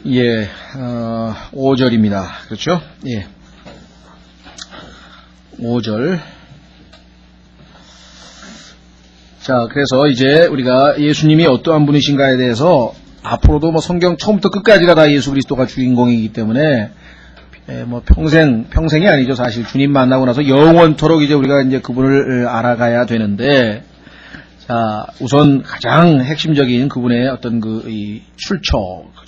예, 5절입니다. 그렇죠? 예. 5절. 자, 그래서 이제 우리가 예수님이 어떠한 분이신가에 대해서 앞으로도 뭐 성경 처음부터 끝까지가 다 예수 그리스도가 주인공이기 때문에 뭐 평생이 아니죠. 사실 주님 만나고 나서 영원토록 이제 우리가 이제 그분을 알아가야 되는데, 자, 우선 가장 핵심적인 그분의 어떤 이 출처,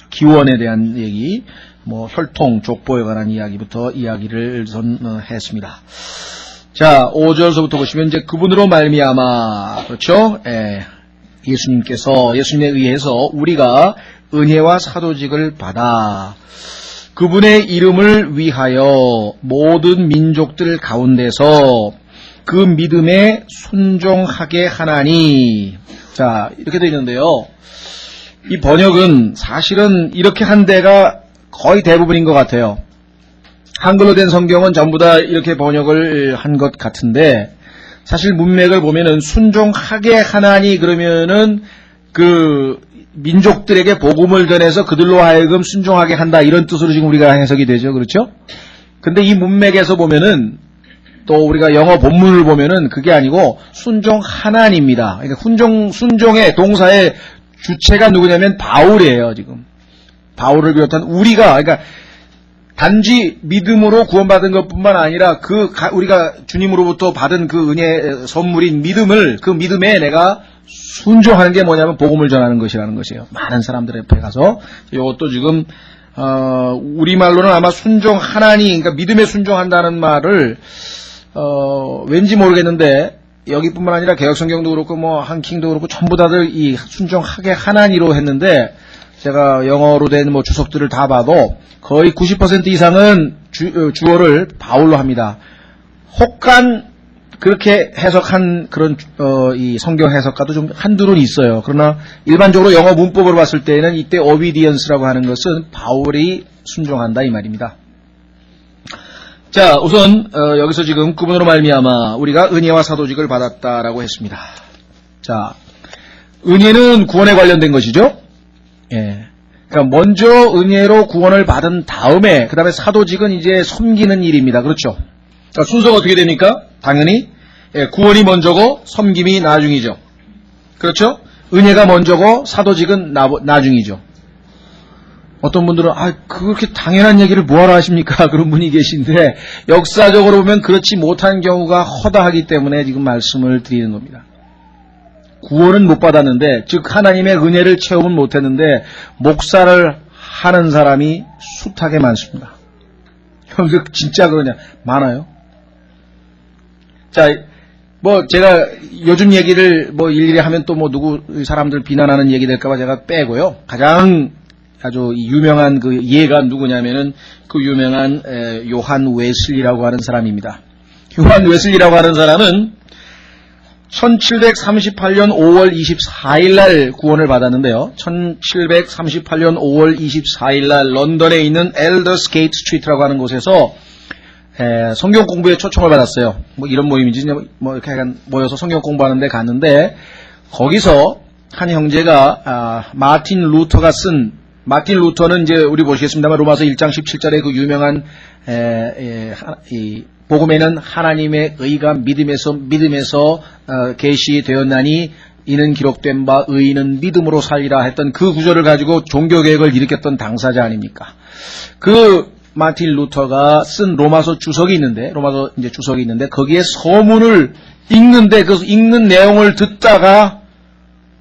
기원에 대한 얘기, 뭐 혈통, 족보에 관한 이야기부터 이야기를 했습니다. 자, 5절서부터 보시면 이제 그분으로 말미암아, 그렇죠? 예수님에 의해서 우리가 은혜와 사도직을 받아 그분의 이름을 위하여 모든 민족들 가운데서 그 믿음에 순종하게 하나니. 자, 이렇게 되어 있는데요. 이 번역은 사실은 이렇게 한 데가 거의 대부분인 것 같아요. 한글로 된 성경은 전부 다 이렇게 번역을 한 것 같은데, 사실 문맥을 보면은 순종하게 하나니 그러면은 그 민족들에게 복음을 전해서 그들로 하여금 순종하게 한다, 이런 뜻으로 지금 우리가 해석이 되죠. 그렇죠? 근데 이 문맥에서 보면은 또 우리가 영어 본문을 보면은 그게 아니고 순종하나니입니다. 그러니까 순종의 동사의 주체가 누구냐면 바울이에요, 지금. 바울을 비롯한 우리가, 그러니까 단지 믿음으로 구원받은 것뿐만 아니라 우리가 주님으로부터 받은 그 은혜 선물인 믿음을, 그 믿음에 내가 순종하는 게 뭐냐면 복음을 전하는 것이라는 것이에요. 많은 사람들 옆에 가서. 이것도 지금 우리말로는 아마 순종하나니, 그러니까 믿음에 순종한다는 말을 왠지 모르겠는데, 여기뿐만 아니라 개혁성경도 그렇고 뭐 한킹도 그렇고 전부 다들 이 순종하게 하나니로 했는데, 제가 영어로 된 뭐 주석들을 다 봐도 거의 90% 이상은 주어를 바울로 합니다. 혹간 그렇게 해석한 그런 이 성경 해석가도 좀 한둘은 있어요. 그러나 일반적으로 영어 문법으로 봤을 때는 이때 obedience라고 하는 것은 바울이 순종한다 이 말입니다. 자, 우선 여기서 지금 그분으로 말미암아 우리가 은혜와 사도직을 받았다라고 했습니다. 자, 은혜는 구원에 관련된 것이죠. 예. 그러니까 먼저 은혜로 구원을 받은 다음에 그 다음에 사도직은 이제 섬기는 일입니다. 그렇죠? 자, 순서가 어떻게 됩니까? 당연히 구원이 먼저고 섬김이 나중이죠. 그렇죠? 은혜가 먼저고 사도직은 나중이죠. 어떤 분들은 그렇게 당연한 얘기를 뭐하러 하십니까? 그런 분이 계신데, 역사적으로 보면 그렇지 못한 경우가 허다하기 때문에 지금 말씀을 드리는 겁니다. 구원은 못 받았는데, 즉 하나님의 은혜를 체험은 못했는데 목사를 하는 사람이 숱하게 많습니다. 진짜 그러냐? 많아요. 자, 뭐 제가 요즘 얘기를 뭐 일일이 하면 또 뭐 누구 사람들 비난하는 얘기 될까봐 제가 빼고요. 가장 아주 유명한 그 예가 누구냐면은 그 유명한 요한 웨슬리라고 하는 사람입니다. 요한 웨슬리라고 하는 사람은 1738년 5월 24일 날 구원을 받았는데요. 1738년 5월 24일 날 런던에 있는 엘더스게이트 스트리트라고 하는 곳에서 성경 공부에 초청을 받았어요. 뭐 이런 모임인지 뭐 이렇게 약간 모여서 성경 공부하는데 갔는데, 거기서 한 형제가 마틴 루터는 이제 우리 보시겠습니다만 로마서 1장 17절에 그 유명한 이 복음에는 하나님의 의가 믿음에서 계시되었나니 이는 기록된 바 의인은 믿음으로 살리라 했던 그 구절을 가지고 종교개혁을 일으켰던 당사자 아닙니까? 그 마틴 루터가 쓴 로마서 주석이 있는데 거기에 서문을 읽는데 그 읽는 내용을 듣다가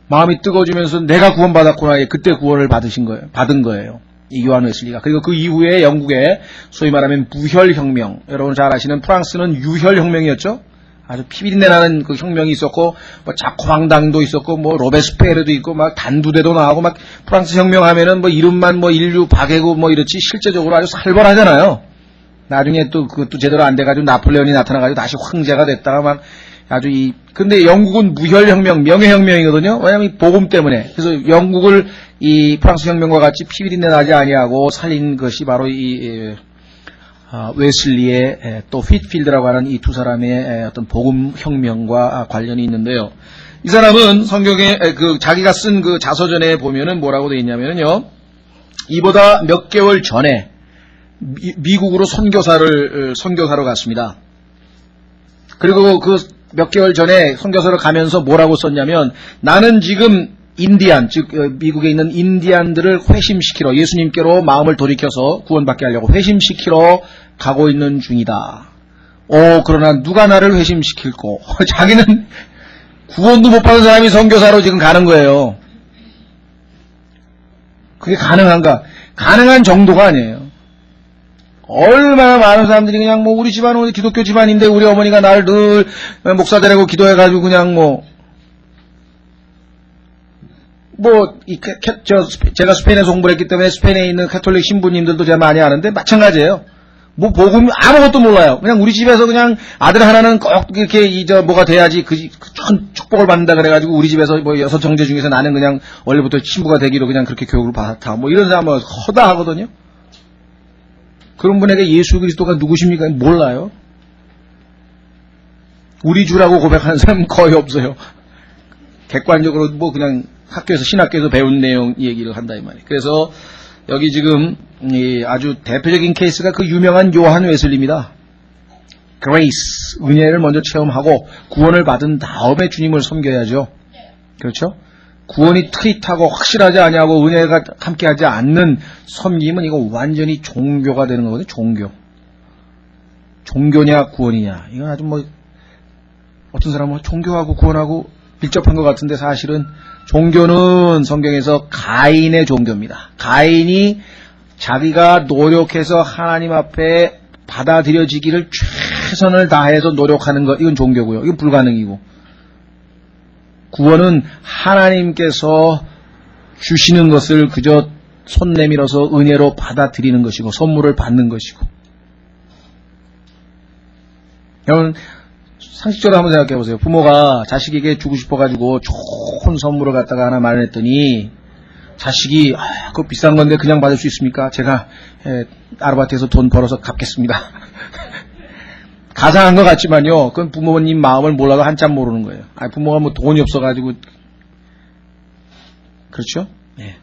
마음이 뜨거워지면서 내가 구원받았구나, 그때 구원을 받은 거예요. 이 요한 웨슬리가. 그리고 그 이후에 영국에 소위 말하면 무혈혁명, 여러분 잘 아시는 프랑스는 유혈혁명이었죠. 아주 피비린내 나는 그 혁명이 있었고, 뭐 자코방당도 있었고, 뭐 로베스페르도 있고, 막 단두대도 나오고, 막 프랑스 혁명하면은 뭐 이름만 뭐 인류 박해고 뭐 이렇지 실제적으로 아주 살벌하잖아요. 나중에 또 그것도 제대로 안 돼가지고 나폴레온이 나타나가지고 다시 황제가 됐다가 막 아주 근데 영국은 무혈혁명, 명예혁명이거든요. 왜냐면 복음 때문에. 그래서 영국을 이 프랑스 혁명과 같이 피비린내 나지 아니하고 살린 것이 바로 웨슬리의 또 휘트필드라고 하는 이 두 사람의 어떤 복음 혁명과 관련이 있는데요. 이 사람은 성경에 자기가 쓴 그 자서전에 보면은 뭐라고 되어 있냐면요. 이보다 몇 개월 전에 미국으로 선교사로 갔습니다. 그리고 그 몇 개월 전에 선교사로 가면서 뭐라고 썼냐면, 나는 지금 인디안, 즉 미국에 있는 인디안들을 회심시키러, 예수님께로 마음을 돌이켜서 구원받게 하려고 회심시키러 가고 있는 중이다. 그러나 누가 나를 회심시킬꼬? 자기는 구원도 못 받은 사람이 선교사로 지금 가는 거예요. 그게 가능한가? 가능한 정도가 아니에요. 얼마나 많은 사람들이 그냥 우리 집안은 기독교 집안인데 우리 어머니가 나를 늘 목사 되라고 기도해가지고 그냥 제가 스페인에서 공부를 했기 때문에 스페인에 있는 카톨릭 신부님들도 제가 많이 아는데 마찬가지예요. 복음 아무것도 몰라요. 그냥 우리 집에서 그냥 아들 하나는 꼭 이렇게 뭐가 돼야지 큰 축복을 받는다 그래가지고 우리 집에서 6 형제 중에서 나는 그냥 원래부터 신부가 되기로 그냥 그렇게 교육을 받았다. 이런 사람은 허다하거든요. 그런 분에게 예수 그리스도가 누구십니까? 몰라요. 우리 주라고 고백하는 사람은 거의 없어요. 객관적으로 그냥 학교에서 신학교에서 배운 내용 얘기를 한다 이 말이에요. 그래서 여기 지금 아주 대표적인 케이스가 그 유명한 요한 웨슬리입니다. 그레이스, 은혜를 먼저 체험하고 구원을 받은 다음에 주님을 섬겨야죠. 그렇죠? 구원이 트릿하고 확실하지 않냐고 은혜가 함께하지 않는 섬김은 이거 완전히 종교가 되는 거거든요. 종교냐 구원이냐. 이건 아주 어떤 사람은 종교하고 구원하고 밀접한 것 같은데 사실은 종교는 성경에서 가인의 종교입니다. 가인이 자기가 노력해서 하나님 앞에 받아들여지기를 최선을 다해서 노력하는 것, 이건 종교고요. 이건 불가능이고. 구원은 하나님께서 주시는 것을 그저 손 내밀어서 은혜로 받아들이는 것이고 선물을 받는 것이고. 여러분 상식적으로 한번 생각해 보세요. 부모가 자식에게 주고 싶어가지고 좋은 선물을 갖다가 하나 마련했더니 자식이 그거 비싼 건데 그냥 받을 수 있습니까? 제가 아르바이트에서 돈 벌어서 갚겠습니다. 가상한 것 같지만요. 그건 부모님 마음을 몰라도 한참 모르는 거예요. 부모가 돈이 없어가지고. 그렇죠? 네.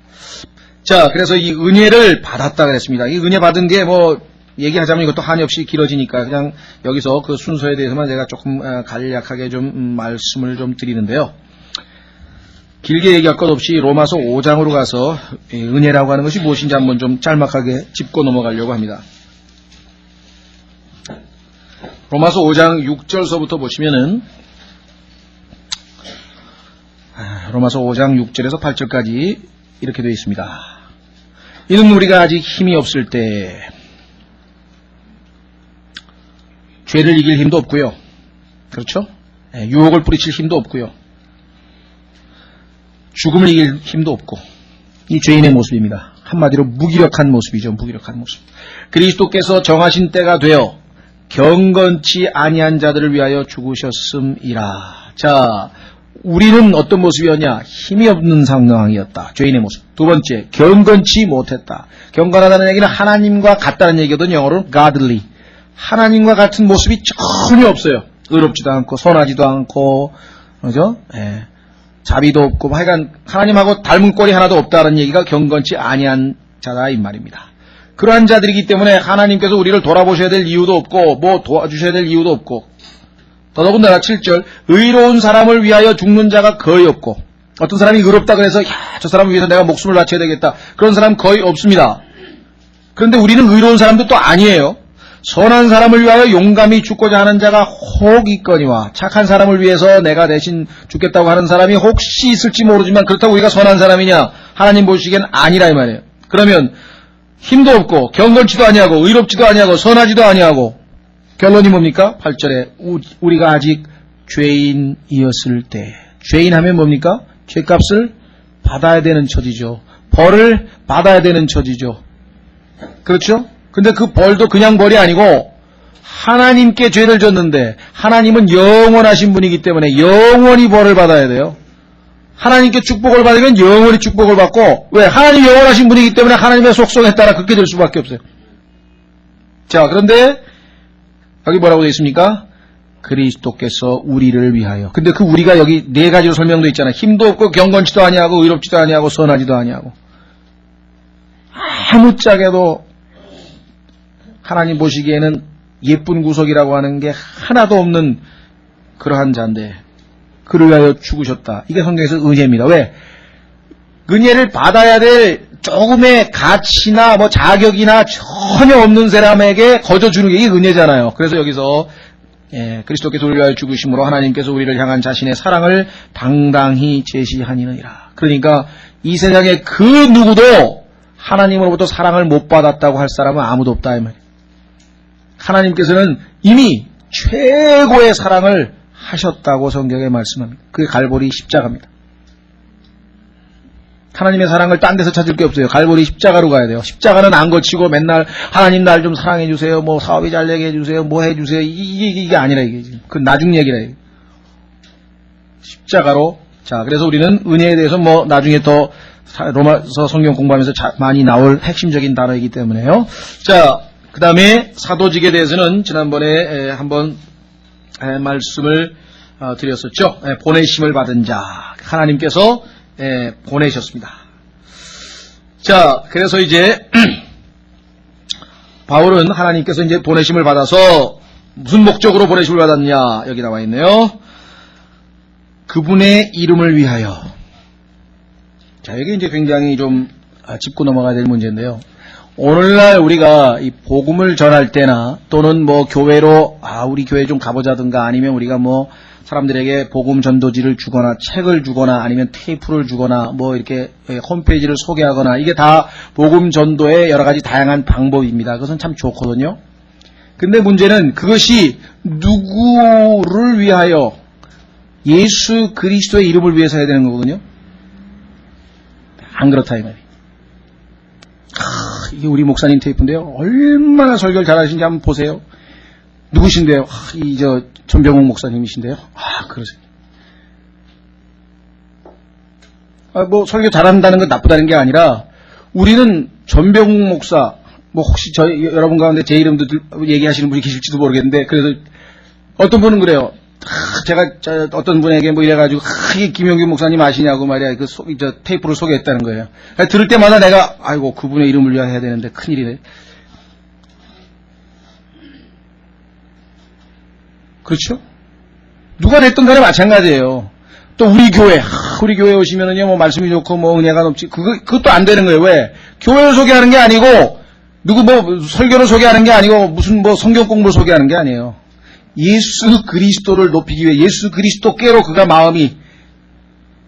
자, 그래서 이 은혜를 받았다 그랬습니다. 이 은혜 받은 게 얘기하자면 이것도 한이 없이 길어지니까 그냥 여기서 그 순서에 대해서만 제가 조금 간략하게 좀 말씀을 좀 드리는데요. 길게 얘기할 것 없이 로마서 5장으로 가서 은혜라고 하는 것이 무엇인지 한번 좀 짤막하게 짚고 넘어가려고 합니다. 로마서 5장 6절서부터 보시면은 로마서 5장 6절에서 8절까지 이렇게 되어 있습니다. 이는 우리가 아직 힘이 없을 때 죄를 이길 힘도 없고요. 그렇죠? 유혹을 뿌리칠 힘도 없고요. 죽음을 이길 힘도 없고 이 죄인의 모습입니다. 한마디로 무기력한 모습이죠. 무기력한 모습. 그리스도께서 정하신 때가 되어 경건치 아니한 자들을 위하여 죽으셨음이라. 자, 우리는 어떤 모습이었냐? 힘이 없는 상황이었다. 죄인의 모습. 두 번째, 경건치 못했다. 경건하다는 얘기는 하나님과 같다는 얘기거든요. 영어로는 godly. 하나님과 같은 모습이 전혀 없어요. 의롭지도 않고 선하지도 않고 그죠? 자비도 없고 하여간 하나님하고 닮은 꼴이 하나도 없다는 얘기가 경건치 아니한 자다 이 말입니다. 그러한 자들이기 때문에 하나님께서 우리를 돌아보셔야 될 이유도 없고 도와주셔야 될 이유도 없고 더더군다나 7절 의로운 사람을 위하여 죽는 자가 거의 없고 어떤 사람이 의롭다 그래서 저 사람을 위해서 내가 목숨을 바쳐야 되겠다 그런 사람 거의 없습니다. 그런데 우리는 의로운 사람도 또 아니에요. 선한 사람을 위하여 용감히 죽고자 하는 자가 혹 있거니와 착한 사람을 위해서 내가 대신 죽겠다고 하는 사람이 혹시 있을지 모르지만 그렇다고 우리가 선한 사람이냐 하나님 보시기엔 아니라 이 말이에요. 그러면 힘도 없고 경건치도 아니하고 의롭지도 아니하고 선하지도 아니하고 결론이 뭡니까? 8절에 우리가 아직 죄인이었을 때 죄인 하면 뭡니까? 죄값을 받아야 되는 처지죠. 벌을 받아야 되는 처지죠. 그렇죠? 근데 그 벌도 그냥 벌이 아니고 하나님께 죄를 졌는데 하나님은 영원하신 분이기 때문에 영원히 벌을 받아야 돼요. 하나님께 축복을 받으면 영원히 축복을 받고 왜? 하나님 영원하신 분이기 때문에 하나님의 속성에 따라 그렇게 될 수밖에 없어요. 자, 그런데 여기 뭐라고 되어 있습니까? 그리스도께서 우리를 위하여. 근데 그 우리가 여기 네 가지로 설명되어 있잖아요. 힘도 없고 경건치도 아니하고 의롭지도 아니하고 선하지도 아니하고 아무짝에도 하나님 보시기에는 예쁜 구석이라고 하는 게 하나도 없는 그러한 자인데 그를 위하여 죽으셨다. 이게 성경에서 은혜입니다. 왜? 은혜를 받아야 될 조금의 가치나 뭐 자격이나 전혀 없는 사람에게 거저 주는 게 이게 은혜잖아요. 그래서 여기서 그리스도께서 우리를 위하여 죽으심으로 하나님께서 우리를 향한 자신의 사랑을 당당히 제시하니라. 그러니까 이 세상에 그 누구도 하나님으로부터 사랑을 못 받았다고 할 사람은 아무도 없다 이 말이에요. 하나님께서는 이미 최고의 사랑을 하셨다고 성경에 말씀합니다. 그게 갈보리 십자가입니다. 하나님의 사랑을 딴 데서 찾을 게 없어요. 갈보리 십자가로 가야 돼요. 십자가는 안 거치고 맨날 하나님 날 좀 사랑해 주세요. 뭐 사업이 잘 되게 해주세요. 뭐 해주세요. 이게 아니라 이게 지금. 그 나중 얘기라 이게. 십자가로. 자, 그래서 우리는 은혜에 대해서 뭐 나중에 더 로마서 성경 공부하면서 많이 나올 핵심적인 단어이기 때문에요. 자, 그 다음에 사도직에 대해서는 지난번에 한번 말씀을 드렸었죠. 보내심을 받은 자. 하나님께서 보내셨습니다. 자, 그래서 이제 바울은 하나님께서 이제 보내심을 받아서 무슨 목적으로 보내심을 받았냐 여기 나와 있네요. 그분의 이름을 위하여. 자, 여기 이제 굉장히 좀 짚고 넘어가야 될 문제인데요. 오늘날 우리가 이 복음을 전할 때나 또는 뭐 교회로 우리 교회 좀 가보자든가 아니면 우리가 뭐 사람들에게 복음 전도지를 주거나 책을 주거나 아니면 테이프를 주거나 뭐 이렇게 홈페이지를 소개하거나 이게 다 복음 전도의 여러 가지 다양한 방법입니다. 그것은 참 좋거든요. 근데 문제는 그것이 누구를 위하여 예수 그리스도의 이름을 위해서 해야 되는 거거든요. 안 그렇다 이 말이에요. 이게 우리 목사님 테이프인데요. 얼마나 설교를 잘하시는지 한번 보세요. 누구신데요? 전병욱 목사님이신데요? 그러세요. 뭐 설교 잘한다는 건 나쁘다는 게 아니라 우리는 전병욱 목사, 뭐 혹시 여러분 가운데 제 이름도 얘기하시는 분이 계실지도 모르겠는데 그래서 어떤 분은 그래요. 제가 어떤 분에게 뭐 이래가지고 이게 김용규 목사님 아시냐고 말이야 테이프를 소개했다는 거예요. 들을 때마다 내가 아이고 그분의 이름을 위하여 해야 되는데 큰일이네. 그렇죠? 누가 됐든 간에 마찬가지예요. 또 우리 교회 오시면은요 뭐 말씀이 좋고 뭐 은혜가 넘치 그것도 안 되는 거예요. 왜? 교회를 소개하는 게 아니고 누구 뭐 설교를 소개하는 게 아니고 무슨 뭐 성경 공부를 소개하는 게 아니에요. 예수 그리스도를 높이기 위해 예수 그리스도께로 그가 마음이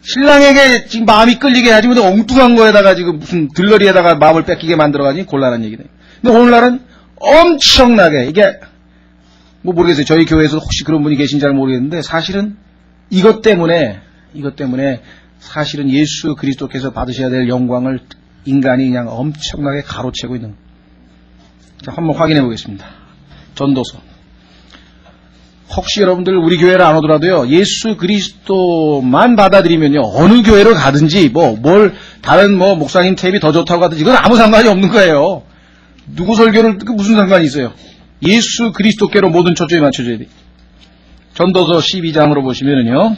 신랑에게 지금 마음이 끌리게 해야지 근데 엉뚱한 거에다가 지금 무슨 들러리에다가 마음을 뺏기게 만들어가니 곤란한 얘기네. 근데 오늘날은 엄청나게 이게 뭐 모르겠어요. 저희 교회에서 혹시 그런 분이 계신지 잘 모르겠는데 사실은 이것 때문에 사실은 예수 그리스도께서 받으셔야 될 영광을 인간이 그냥 엄청나게 가로채고 있는 거예요. 자, 한번 확인해 보겠습니다. 전도서. 혹시 여러분들 우리 교회를 안 오더라도요, 예수 그리스도만 받아들이면요, 어느 교회를 가든지, 다른 목사님 탭이 더 좋다고 하든지, 이건 아무 상관이 없는 거예요. 누구 설교를, 무슨 상관이 있어요? 예수 그리스도께로 모든 초점이 맞춰져야 돼. 전도서 12장으로 보시면은요,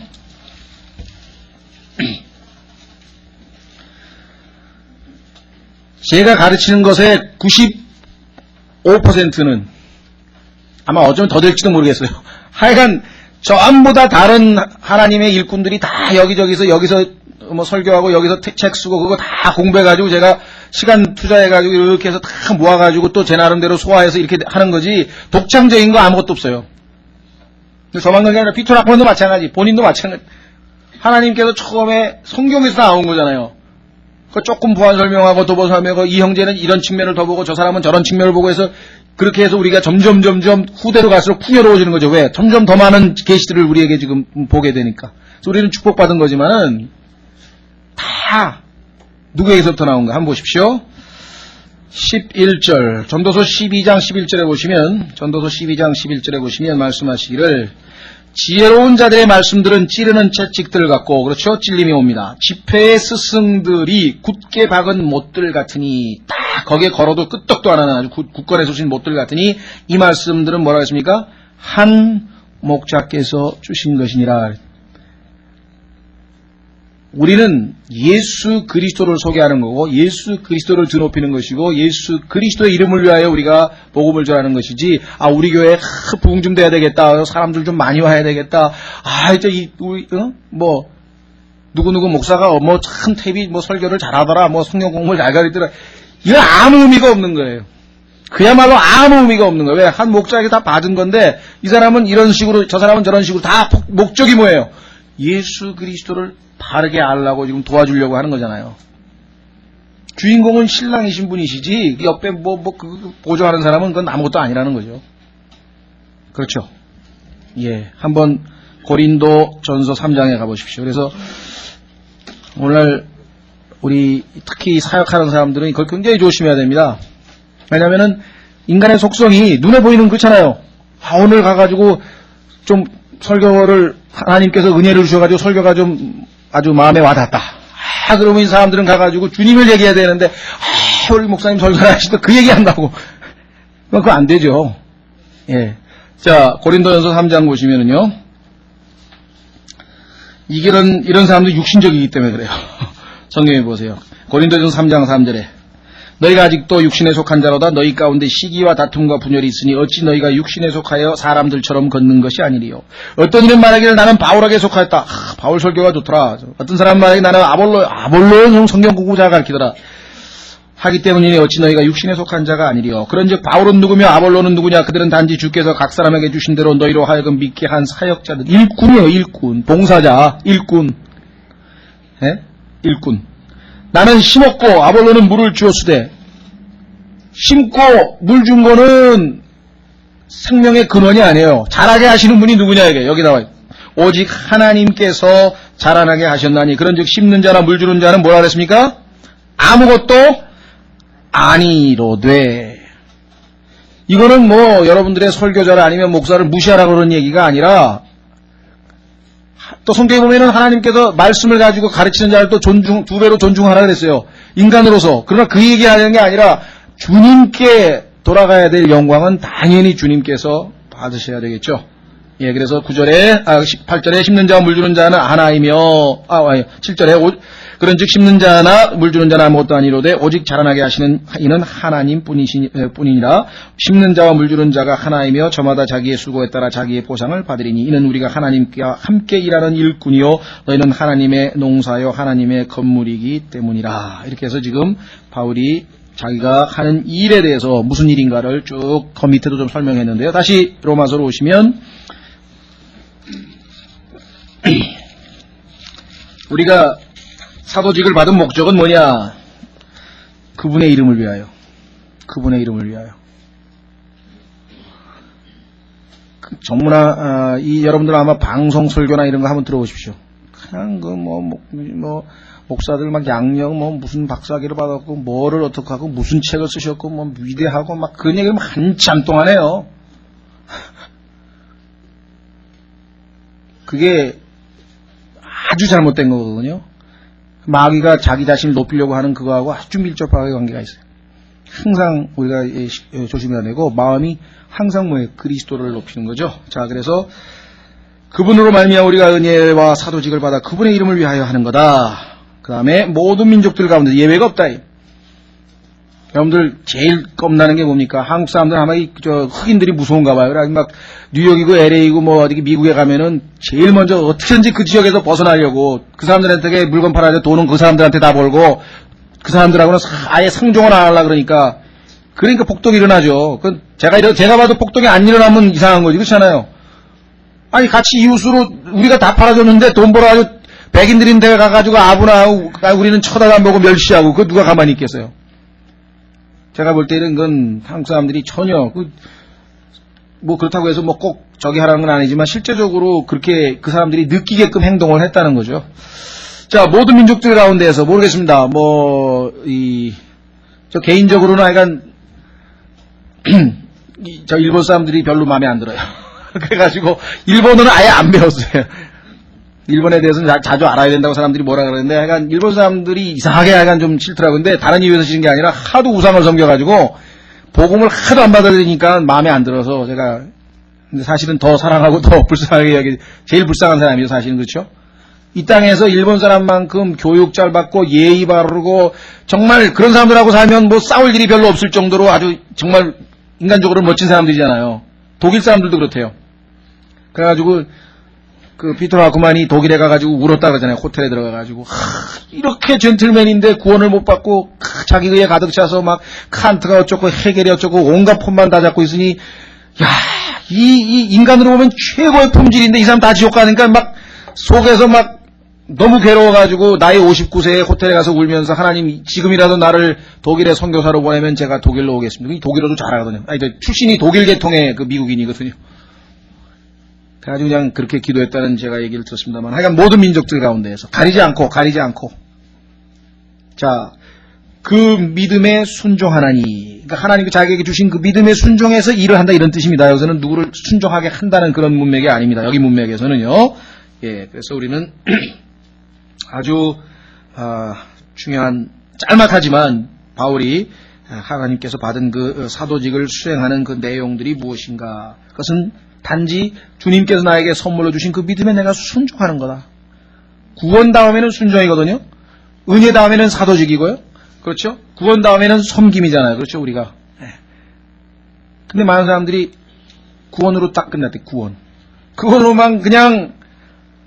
제가 가르치는 것의 95%는 아마 어쩌면 더 될지도 모르겠어요. 하여간 전부 다 다른 하나님의 일꾼들이 다 여기서 뭐 설교하고 여기서 책 쓰고 그거 다 공부해가지고 제가 시간 투자해가지고 이렇게 해서 다 모아가지고 또 제 나름대로 소화해서 이렇게 하는 거지 독창적인 거 아무것도 없어요. 저만 그런 게 아니라 피터 라콘도 마찬가지, 본인도 마찬가지. 하나님께서 처음에 성경에서 나온 거잖아요. 그 조금 부한 설명하고 도보 설명하고 이 형제는 이런 측면을 더 보고 저 사람은 저런 측면을 보고 해서 그렇게 해서 우리가 점점 후대로 갈수록 풍요로워지는 거죠. 왜? 점점 더 많은 계시들을 우리에게 지금 보게 되니까. 그래서 우리는 축복받은 거지만은 다 누구에게서부터 나온가 한번 보십시오. 11절 전도서 12장 11절에 보시면 말씀하시기를 지혜로운 자들의 말씀들은 찌르는 채찍들 같고 그렇죠? 찔림이 옵니다. 지폐의 스승들이 굳게 박은 못들 같으니 딱 거기에 걸어도 끄떡도 안 하는 아주 굳건해 쏘신 못들 같으니 이 말씀들은 뭐라고 했습니까? 한 목자께서 주신 것이니라. 우리는 예수 그리스도를 소개하는 거고 예수 그리스도를 드높이는 것이고 예수 그리스도의 이름을 위하여 우리가 복음을 전하는 것이지 우리 교회에 부흥 좀 돼야 되겠다. 사람들 좀 많이 와야 되겠다. 이제 우리 뭐 누구누구 목사가 참 탭이 설교를 잘하더라. 성경 공부를 잘 가르치더라. 이건 아무 의미가 없는 거예요. 그야말로 아무 의미가 없는 거예요. 왜? 한 목자에게 다 받은 건데 이 사람은 이런 식으로 저 사람은 저런 식으로 다 목적이 뭐예요? 예수 그리스도를 바르게 알라고 지금 도와주려고 하는 거잖아요. 주인공은 신랑이신 분이시지 옆에 보조하는 사람은 그건 아무것도 아니라는 거죠. 그렇죠. 예, 한번 고린도 전서 3장에 가보십시오. 그래서 오늘 우리 특히 사역하는 사람들은 이걸 굉장히 조심해야 됩니다. 왜냐면은 인간의 속성이 눈에 보이는 그렇잖아요. 오늘 가가지고 좀 설교를 하나님께서 은혜를 주셔가지고 설교가 좀 아주 마음에 와닿았다. 그러면 이 사람들은 가가지고 주님을 얘기해야 되는데 우리 목사님 설교를 하시더 그 얘기한다고. 그거 안 되죠. 예. 자, 고린도전서 3장 보시면은요. 이런 사람들이 육신적이기 때문에 그래요. 성경에 보세요. 고린도전서 3장 3절에 너희가 아직도 육신에 속한 자로다. 너희 가운데 시기와 다툼과 분열이 있으니 어찌 너희가 육신에 속하여 사람들처럼 걷는 것이 아니리요. 어떤 이는 말하기를 나는 바울에게 속하였다. 바울 설교가 좋더라. 어떤 사람 말하기를 나는 아볼로는 성경 공부 잘 가르치더라. 하기 때문이니 어찌 너희가 육신에 속한 자가 아니리요. 그런즉 바울은 누구며 아볼로는 누구냐. 그들은 단지 주께서 각 사람에게 주신 대로 너희로 하여금 믿게 한 사역자들. 일꾼이에요. 일꾼. 봉사자. 일꾼. 예? 일꾼. 나는 심었고 아볼로는 물을 주었으되 심고 물 준 거는 생명의 근원이 아니에요. 자라게 하시는 분이 누구냐 이게 여기 나와요. 오직 하나님께서 자라나게 하셨나니 그런즉 심는 자나 물 주는 자는 뭐라 그랬습니까? 아무것도 아니로되. 이거는 여러분들의 설교자를 아니면 목사를 무시하라고 그런 얘기가 아니라 또 성경에 보면은 하나님께서 말씀을 가지고 가르치는 자를 또 두 배로 존중하라 그랬어요. 인간으로서. 그러나 그 얘기하는 게 아니라 주님께 돌아가야 될 영광은 당연히 주님께서 받으셔야 되겠죠. 예, 그래서 8절에 심는 자와 물 주는 자는 하나이며, 7절에 그런즉 심는 자나 물 주는 자는 아무것도 아니로되 오직 자라나게 하시는 이는 하나님 뿐이니라. 심는 자와 물 주는 자가 하나이며 저마다 자기의 수고에 따라 자기의 보상을 받으리니 이는 우리가 하나님과 함께 일하는 일꾼이요 너희는 하나님의 농사요 하나님의 건물이기 때문이라. 이렇게 해서 지금 바울이 자기가 하는 일에 대해서 무슨 일인가를 쭉 그 밑에도 좀 설명했는데요. 다시 로마서로 오시면 우리가 사도직을 받은 목적은 뭐냐? 그분의 이름을 위하여. 그분의 이름을 위하여. 전문화, 여러분들 아마 방송 설교나 이런 거 한번 들어보십시오. 그냥 목사들 막 양력 무슨 박사학위를 받았고 뭐를 어떻게 하고 무슨 책을 쓰셨고 위대하고 막 그런 얘기를 한참 동안 해요. 그게 아주 잘못된 거거든요. 마귀가 자기 자신을 높이려고 하는 그거하고 아주 밀접하게 관계가 있어요. 항상 우리가 조심해야 되고 마음이 항상 그리스도를 높이는 거죠. 자, 그래서 그분으로 말미암아 우리가 은혜와 사도직을 받아 그분의 이름을 위하여 하는 거다. 그 다음에 모든 민족들 가운데 예외가 없다. 여러분들 제일 겁나는 게 뭡니까? 한국 사람들 아마 흑인들이 무서운가 봐요. 막 뉴욕이고 LA이고 어디 미국에 가면은 제일 먼저 어떻게든지 그 지역에서 벗어나려고 그 사람들한테 물건 팔아야 돼. 돈은 그 사람들한테 다 벌고 그 사람들하고는 아예 상종을 안 하려고 그러니까 폭동이 일어나죠. 제가 봐도 폭동이 안 일어나면 이상한 거지. 그렇잖아요. 아니 같이 이웃으로 우리가 다 팔아줬는데 돈 벌어가지고 백인들인 데 가가지고 아부나하고 우리는 쳐다도 안 보고 멸시하고 그거 누가 가만히 있겠어요. 제가 볼 때는 그건 한국 사람들이 전혀 그렇다고 해서 꼭 저기 하라는 건 아니지만 실제적으로 그렇게 그 사람들이 느끼게끔 행동을 했다는 거죠. 자, 모든 민족들 가운데에서 모르겠습니다. 저 개인적으로는 하여간 저 일본 사람들이 별로 마음에 안 들어요. 그래가지고 일본어는 아예 안 배웠어요. 일본에 대해서는 자주 알아야 된다고 사람들이 뭐라 그러는데 약간 일본 사람들이 이상하게 약간 좀 싫더라고요. 근데 다른 이유에서 싫은 게 아니라 하도 우상을 섬겨가지고 복음을 하도 안 받아들이니까 마음에 안 들어서 제가 근데 사실은 더 사랑하고 더 불쌍하게 제일 불쌍한 사람이죠. 사실은 그렇죠. 이 땅에서 일본 사람만큼 교육 잘 받고 예의 바르고 정말 그런 사람들하고 살면 뭐 싸울 일이 별로 없을 정도로 아주 정말 인간적으로 멋진 사람들이잖아요. 독일 사람들도 그렇대요. 그래가지고 그 피터 하쿠만이 독일에 가가지고 울었다 그러잖아요. 호텔에 들어가가지고 이렇게 젠틀맨인데 구원을 못 받고 자기 의에 가득 차서 막 칸트가 어쩌고 헤겔이 어쩌고 온갖 폰만 다 잡고 있으니 야, 이 인간으로 보면 최고의 품질인데 이 사람 다 지옥 가니까 막 속에서 막 너무 괴로워가지고 나이 59세에 호텔에 가서 울면서 하나님 지금이라도 나를 독일에 선교사로 보내면 제가 독일로 오겠습니다. 독일어도 잘하거든요. 아니, 출신이 독일 계통의 그 미국인이거든요. 그래가지고 그냥 그렇게 기도했다는 제가 얘기를 들었습니다만 하여간 모든 민족들 가운데에서 가리지 않고 자, 그 믿음에 순종하나니 그러니까 하나님이 자기에게 주신 그 믿음에 순종해서 일을 한다 이런 뜻입니다. 여기서는 누구를 순종하게 한다는 그런 문맥이 아닙니다. 여기 문맥에서는요. 예, 그래서 우리는 아주 중요한 짤막하지만 바울이 하나님께서 받은 그 사도직을 수행하는 그 내용들이 무엇인가? 그것은 단지 주님께서 나에게 선물로 주신 그 믿음에 내가 순종하는 거다. 구원 다음에는 순종이거든요. 은혜 다음에는 사도직이고요. 그렇죠? 구원 다음에는 섬김이잖아요. 그렇죠? 우리가. 근데 많은 사람들이 구원으로 딱 끝났대. 구원. 그거로만 그냥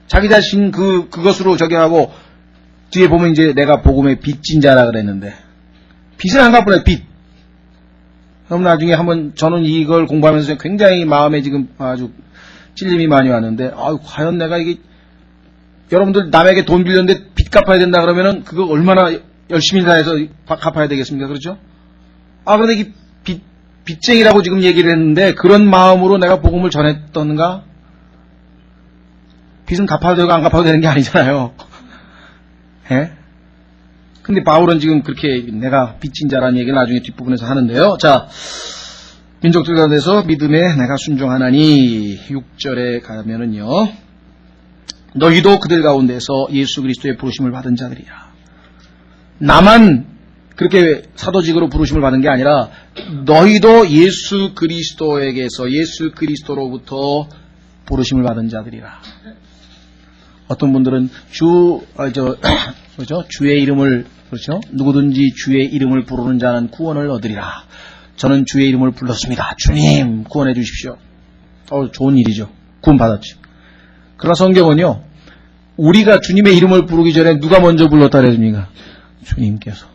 자기 자신 그것으로 저기 하고 뒤에 보면 이제 내가 복음의 빚진 자라 그랬는데 빚을 안 갚으래. 빚. 그럼 나중에 한번 저는 이걸 공부하면서 굉장히 마음에 지금 아주 찔림이 많이 왔는데 과연 내가 이게 여러분들 남에게 돈 빌렸는데 빚 갚아야 된다 그러면은 그거 얼마나 열심히 다해서 갚아야 되겠습니까? 그렇죠? 그런데 이 빚쟁이라고 지금 얘기를 했는데 그런 마음으로 내가 복음을 전했던가? 빚은 갚아도 되고 안 갚아도 되는 게 아니잖아요. 예? 근데 바울은 지금 그렇게 내가 빚진 자라는 얘기를 나중에 뒷부분에서 하는데요. 자, 민족들 가운데서 믿음에 내가 순종하나니 6절에 가면은요. 너희도 그들 가운데서 예수 그리스도의 부르심을 받은 자들이라. 나만 그렇게 사도직으로 부르심을 받은 게 아니라 너희도 예수 그리스도에게서 예수 그리스도로부터 부르심을 받은 자들이라. 어떤 분들은 그렇죠? 주의 이름을 그렇죠? 누구든지 주의 이름을 부르는 자는 구원을 얻으리라. 저는 주의 이름을 불렀습니다. 주님 구원해 주십시오. 좋은 일이죠. 구원 받았죠. 그러나 성경은요. 우리가 주님의 이름을 부르기 전에 누가 먼저 불렀다 그랬습니까? 주님께서.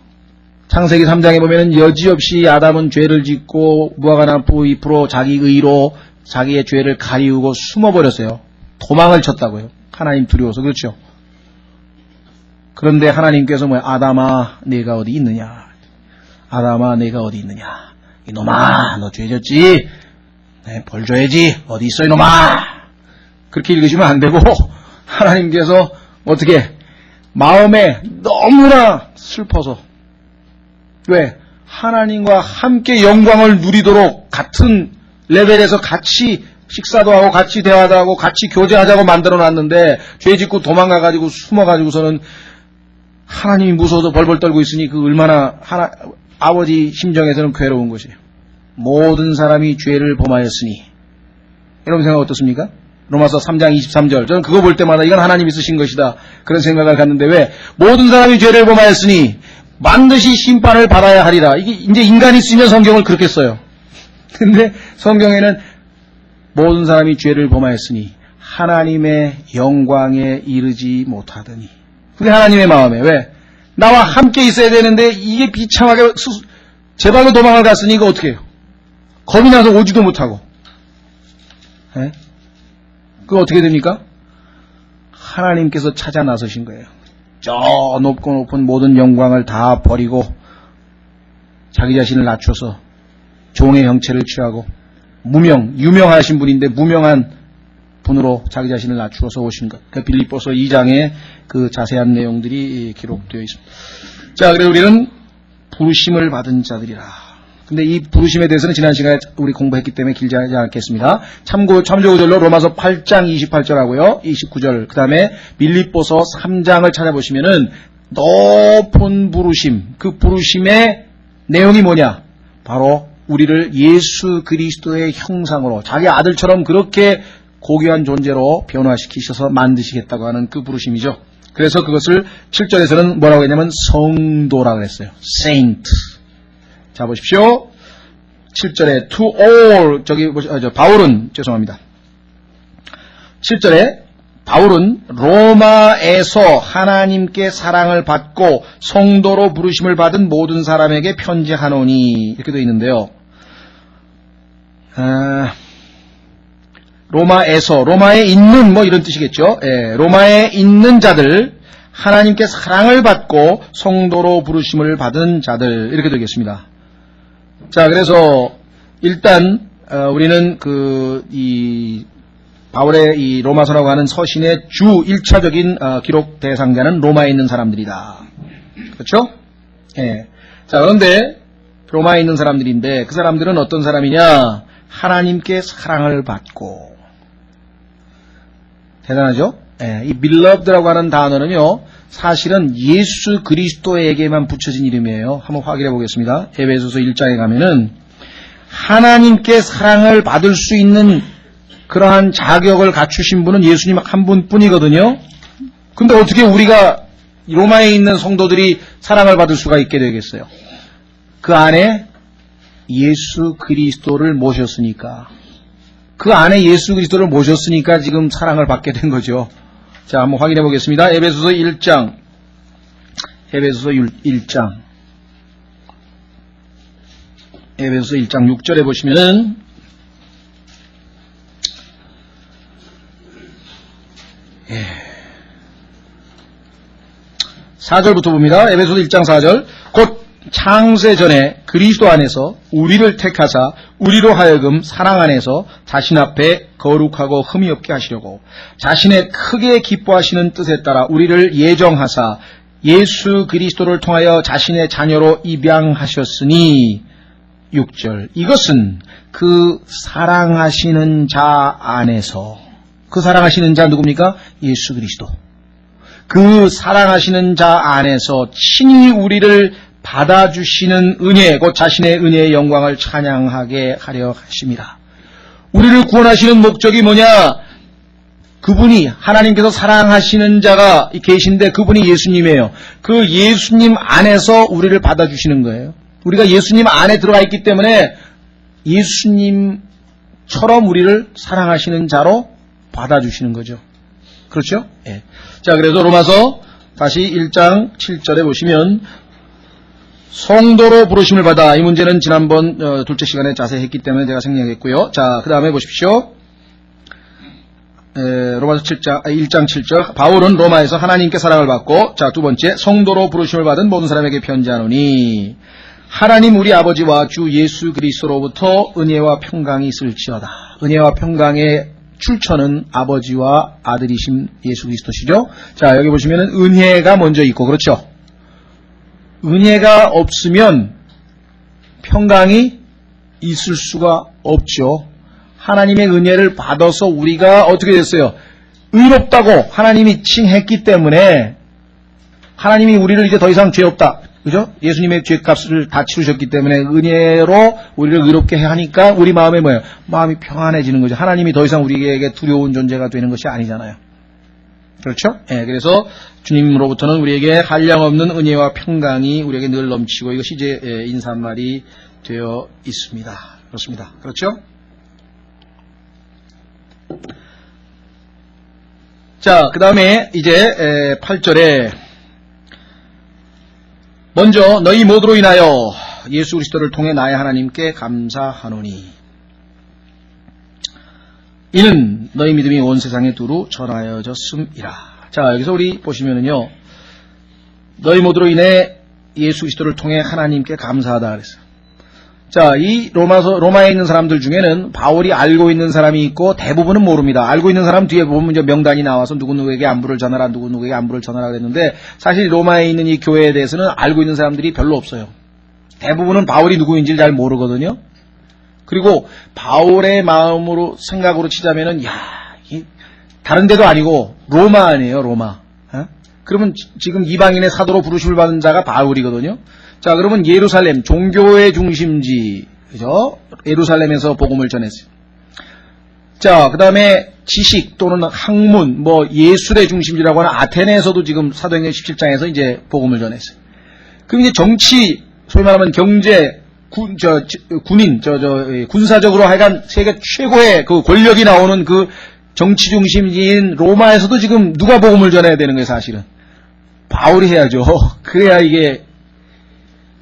창세기 3장에 보면은 여지없이 아담은 죄를 짓고 무화과 나무 잎으로 자기 의로 자기의 죄를 가리우고 숨어버렸어요. 도망을 쳤다고요. 하나님 두려워서. 그렇죠. 그런데 하나님께서 아담아 내가 어디 있느냐. 아담아 내가 어디 있느냐. 이놈아 너 죄졌지. 벌 줘야지. 어디 있어 이놈아. 그렇게 읽으시면 안 되고 하나님께서 어떻게 마음에 너무나 슬퍼서 왜? 하나님과 함께 영광을 누리도록 같은 레벨에서 같이 식사도 하고 같이 대화도 하고 같이 교제하자고 만들어놨는데 죄 짓고 도망가가지고 숨어가지고서는 하나님이 무서워서 벌벌 떨고 있으니 그 얼마나 아버지 심정에서는 괴로운 것이에요. 모든 사람이 죄를 범하였으니. 여러분 생각 어떻습니까? 로마서 3장 23절. 저는 그거 볼 때마다 이건 하나님이 쓰신 것이다. 그런 생각을 갖는데 왜? 모든 사람이 죄를 범하였으니 반드시 심판을 받아야 하리라. 이게 이제 인간이 쓰면 성경을 그렇게 써요. 근데 성경에는 모든 사람이 죄를 범하였으니 하나님의 영광에 이르지 못하더니. 그게 하나님의 마음에 왜? 나와 함께 있어야 되는데 이게 비참하게 제 발로 도망을 갔으니 이거 어떻게 해요? 겁이 나서 오지도 못하고. 예? 그거 어떻게 됩니까? 하나님께서 찾아 나서신 거예요. 저 높고 높은 모든 영광을 다 버리고 자기 자신을 낮춰서 종의 형체를 취하고 유명하신 분인데 무명한 분으로 자기 자신을 낮추어서 오신 것. 그 빌립보서 2장에 그 자세한 내용들이 기록되어 있습니다. 자, 그래서 우리는 부르심을 받은 자들이라. 근데 이 부르심에 대해서는 지난 시간에 우리 공부했기 때문에 길지 않겠습니다. 참조 구절로 로마서 8장 28절하고요. 29절. 그 다음에 빌립보서 3장을 찾아보시면은 높은 부르심. 그 부르심의 내용이 뭐냐? 바로 우리를 예수 그리스도의 형상으로 자기 아들처럼 그렇게 고귀한 존재로 변화시키셔서 만드시겠다고 하는 그 부르심이죠. 그래서 그것을 7절에서는 뭐라고 했냐면 성도라고 그랬어요. saint. 자, 보십시오. 7절에 to all, 바울은, 죄송합니다. 7절에 바울은 로마에서 하나님께 사랑을 받고 성도로 부르심을 받은 모든 사람에게 편지하노니 이렇게 되어 있는데요. 로마에서, 로마에 있는 뭐 이런 뜻이겠죠. 예, 로마에 있는 자들, 하나님께 사랑을 받고 성도로 부르심을 받은 자들 이렇게 되겠습니다. 자, 그래서 일단 우리는 바울의 이 로마서라고 하는 서신의 주 1차적인 기록 대상자는 로마에 있는 사람들이다. 그렇죠? 예. 자, 그런데 로마에 있는 사람들인데 그 사람들은 어떤 사람이냐? 하나님께 사랑을 받고. 대단하죠? 예. 이 beloved라고 하는 단어는요, 사실은 예수 그리스도에게만 붙여진 이름이에요. 한번 확인해 보겠습니다. 에베소서 1장에 가면은 하나님께 사랑을 받을 수 있는 그러한 자격을 갖추신 분은 예수님 한 분뿐이거든요. 근데 어떻게 우리가 로마에 있는 성도들이 사랑을 받을 수가 있게 되겠어요? 그 안에 예수 그리스도를 모셨으니까. 그 안에 예수 그리스도를 모셨으니까 지금 사랑을 받게 된 거죠. 자, 한번 확인해 보겠습니다. 에베소서 1장. 에베소서 1장. 에베소서 1장 6절에 보시면은 4절부터 봅니다. 에베소서 1장 4절. 곧 창세 전에 그리스도 안에서 우리를 택하사 우리로 하여금 사랑 안에서 자신 앞에 거룩하고 흠이 없게 하시려고 자신의 크게 기뻐하시는 뜻에 따라 우리를 예정하사 예수 그리스도를 통하여 자신의 자녀로 입양하셨으니 6절. 이것은 그 사랑하시는 자 안에서, 그 사랑하시는 자 누굽니까? 예수 그리스도. 그 사랑하시는 자 안에서 친히 우리를 받아주시는 은혜, 곧 자신의 은혜의 영광을 찬양하게 하려 하심이라. 우리를 구원하시는 목적이 뭐냐? 그분이, 하나님께서 사랑하시는 자가 계신데 그분이 예수님이에요. 그 예수님 안에서 우리를 받아주시는 거예요. 우리가 예수님 안에 들어가 있기 때문에 예수님처럼 우리를 사랑하시는 자로 받아주시는 거죠. 그렇죠? 예. 자, 그래서 로마서 다시 1장 7절에 보시면 성도로 부르심을 받아, 이 문제는 지난번 둘째 시간에 자세히 했기 때문에 제가 생략했고요. 자, 그 다음에 보십시오. 로마서 1장 7절. 바울은 로마에서 하나님께 사랑을 받고, 자, 두 번째, 성도로 부르심을 받은 모든 사람에게 편지하노니 하나님 우리 아버지와 주 예수 그리스도로부터 은혜와 평강이 있을지어다. 은혜와 평강의 출처는 아버지와 아들이신 예수 그리스도시죠. 자, 여기 보시면은 은혜가 먼저 있고, 그렇죠? 은혜가 없으면 평강이 있을 수가 없죠. 하나님의 은혜를 받아서 우리가 어떻게 됐어요? 의롭다고 하나님이 칭했기 때문에 하나님이 우리를 이제 더 이상 죄 없다. 그죠? 예수님의 죄값을 다 치르셨기 때문에 은혜로 우리를 의롭게 하니까 우리 마음에 뭐예요? 마음이 평안해지는 거죠. 하나님이 더 이상 우리에게 두려운 존재가 되는 것이 아니잖아요. 그렇죠? 예, 그래서 주님으로부터는 우리에게 한량없는 은혜와 평강이 우리에게 늘 넘치고 이것이 이제 인사말이 되어 있습니다. 그렇습니다. 그렇죠? 자, 그 다음에 이제 8절에 먼저 너희 모두로 인하여 예수 그리스도를 통해 나의 하나님께 감사하노니 이는 너희 믿음이 온 세상에 두루 전하여졌음이라. 자, 여기서 우리 보시면은요, 너희 모두로 인해 예수 그리스도를 통해 하나님께 감사하다 그랬어요. 자, 이 로마에 있는 사람들 중에는 바울이 알고 있는 사람이 있고 대부분은 모릅니다. 알고 있는 사람 뒤에 보면 이제 명단이 나와서 누구누구에게 안부를 전하라, 누구누구에게 안부를 전하라 그랬는데 사실 로마에 있는 이 교회에 대해서는 알고 있는 사람들이 별로 없어요. 대부분은 바울이 누구인지를 잘 모르거든요. 그리고 바울의 마음으로 생각으로 치자면은 다른 데도 아니고 로마 아니에요, 로마. 그러면 지금 이방인의 사도로 부르심을 받은 자가 바울이거든요. 자, 그러면 예루살렘, 종교의 중심지, 그죠? 예루살렘에서 복음을 전했어요. 자, 그 다음에 지식 또는 학문, 뭐 예술의 중심지라고 하는 아테네에서도 지금 사도행전 17장에서 이제 복음을 전했어요. 그럼 이제 정치, 소위 말하면 경제, 군인, 군사적으로 하여간 세계 최고의 그 권력이 나오는 그 정치 중심지인 로마에서도 지금 누가 복음을 전해야 되는 거예요, 사실은. 바울이 해야죠. 그래야 이게.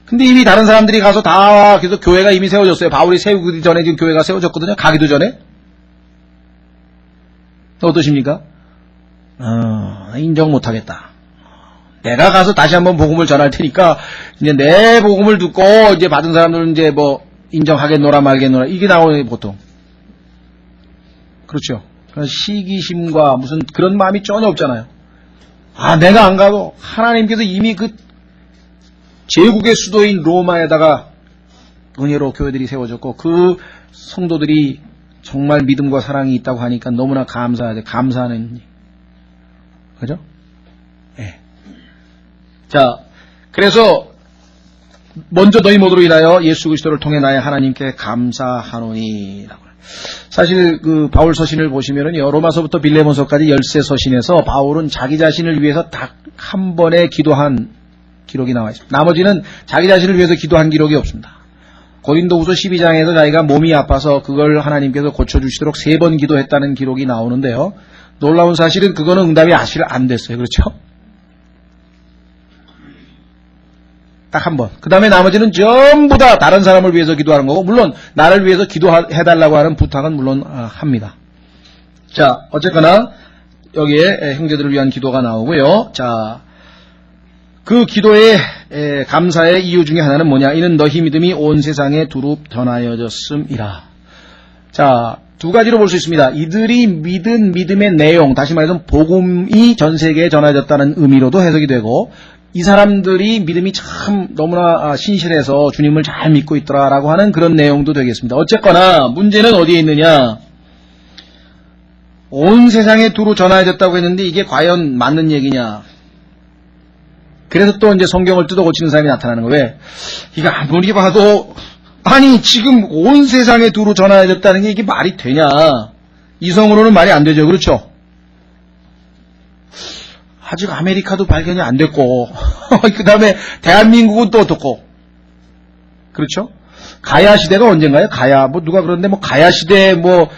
근데 이미 다른 사람들이 가서 다, 그래서 교회가 이미 세워졌어요. 바울이 세우기 전에 지금 교회가 세워졌거든요. 가기도 전에. 어떠십니까? 인정 못하겠다. 내가 가서 다시 한번 복음을 전할 테니까, 이제 내 복음을 듣고, 이제 받은 사람들은 이제 뭐, 인정하겠노라 말겠노라. 이게 나오는 게 보통. 그렇죠. 시기심과 무슨 그런 마음이 전혀 없잖아요. 내가 안 가도 하나님께서 이미 그 제국의 수도인 로마에다가 은혜로 교회들이 세워졌고 그 성도들이 정말 믿음과 사랑이 있다고 하니까 너무나 감사하죠. 감사하는. 그죠? 네. 자, 그래서 먼저 너희 모두로 인하여 예수 그리스도를 통해 나의 하나님께 감사하노니라고. 사실 그 바울 서신을 보시면은요, 로마서부터 빌레몬서까지 13 서신에서 바울은 자기 자신을 위해서 딱 한 번에 기도한 기록이 나와 있습니다. 나머지는 자기 자신을 위해서 기도한 기록이 없습니다. 고린도후서 12장에서 자기가 몸이 아파서 그걸 하나님께서 고쳐주시도록 3번 기도했다는 기록이 나오는데요. 놀라운 사실은 그거는 응답이 사실 안 됐어요. 그렇죠? 딱 한 번. 그 다음에 나머지는 전부 다 다른 사람을 위해서 기도하는 거고, 물론 나를 위해서 기도해달라고 하는 부탁은 물론 합니다. 자, 어쨌거나 여기에 형제들을 위한 기도가 나오고요. 자, 그 기도의 감사의 이유 중에 하나는 뭐냐? 이는 너희 믿음이 온 세상에 두루 전하여졌음이라. 자, 두 가지로 볼 수 있습니다. 이들이 믿은 믿음의 내용, 다시 말해서 복음이 전 세계에 전해졌다는 의미로도 해석이 되고, 이 사람들이 믿음이 참 너무나 신실해서 주님을 잘 믿고 있더라라고 하는 그런 내용도 되겠습니다. 어쨌거나 문제는 어디에 있느냐? 온 세상에 두루 전하여졌다고 했는데 이게 과연 맞는 얘기냐? 그래서 또 이제 성경을 뜯어 고치는 사람이 나타나는 거예요. 왜? 이거 아무리 봐도 아니 지금 온 세상에 두루 전하여졌다는 게 이게 말이 되냐? 이성으로는 말이 안 되죠. 그렇죠? 아직 아메리카도 발견이 안 됐고 그 다음에 대한민국은 또 어떻고 그렇죠? 가야 시대가 언젠가요? 가야 뭐 누가 그러는데 뭐 가야 시대 뭐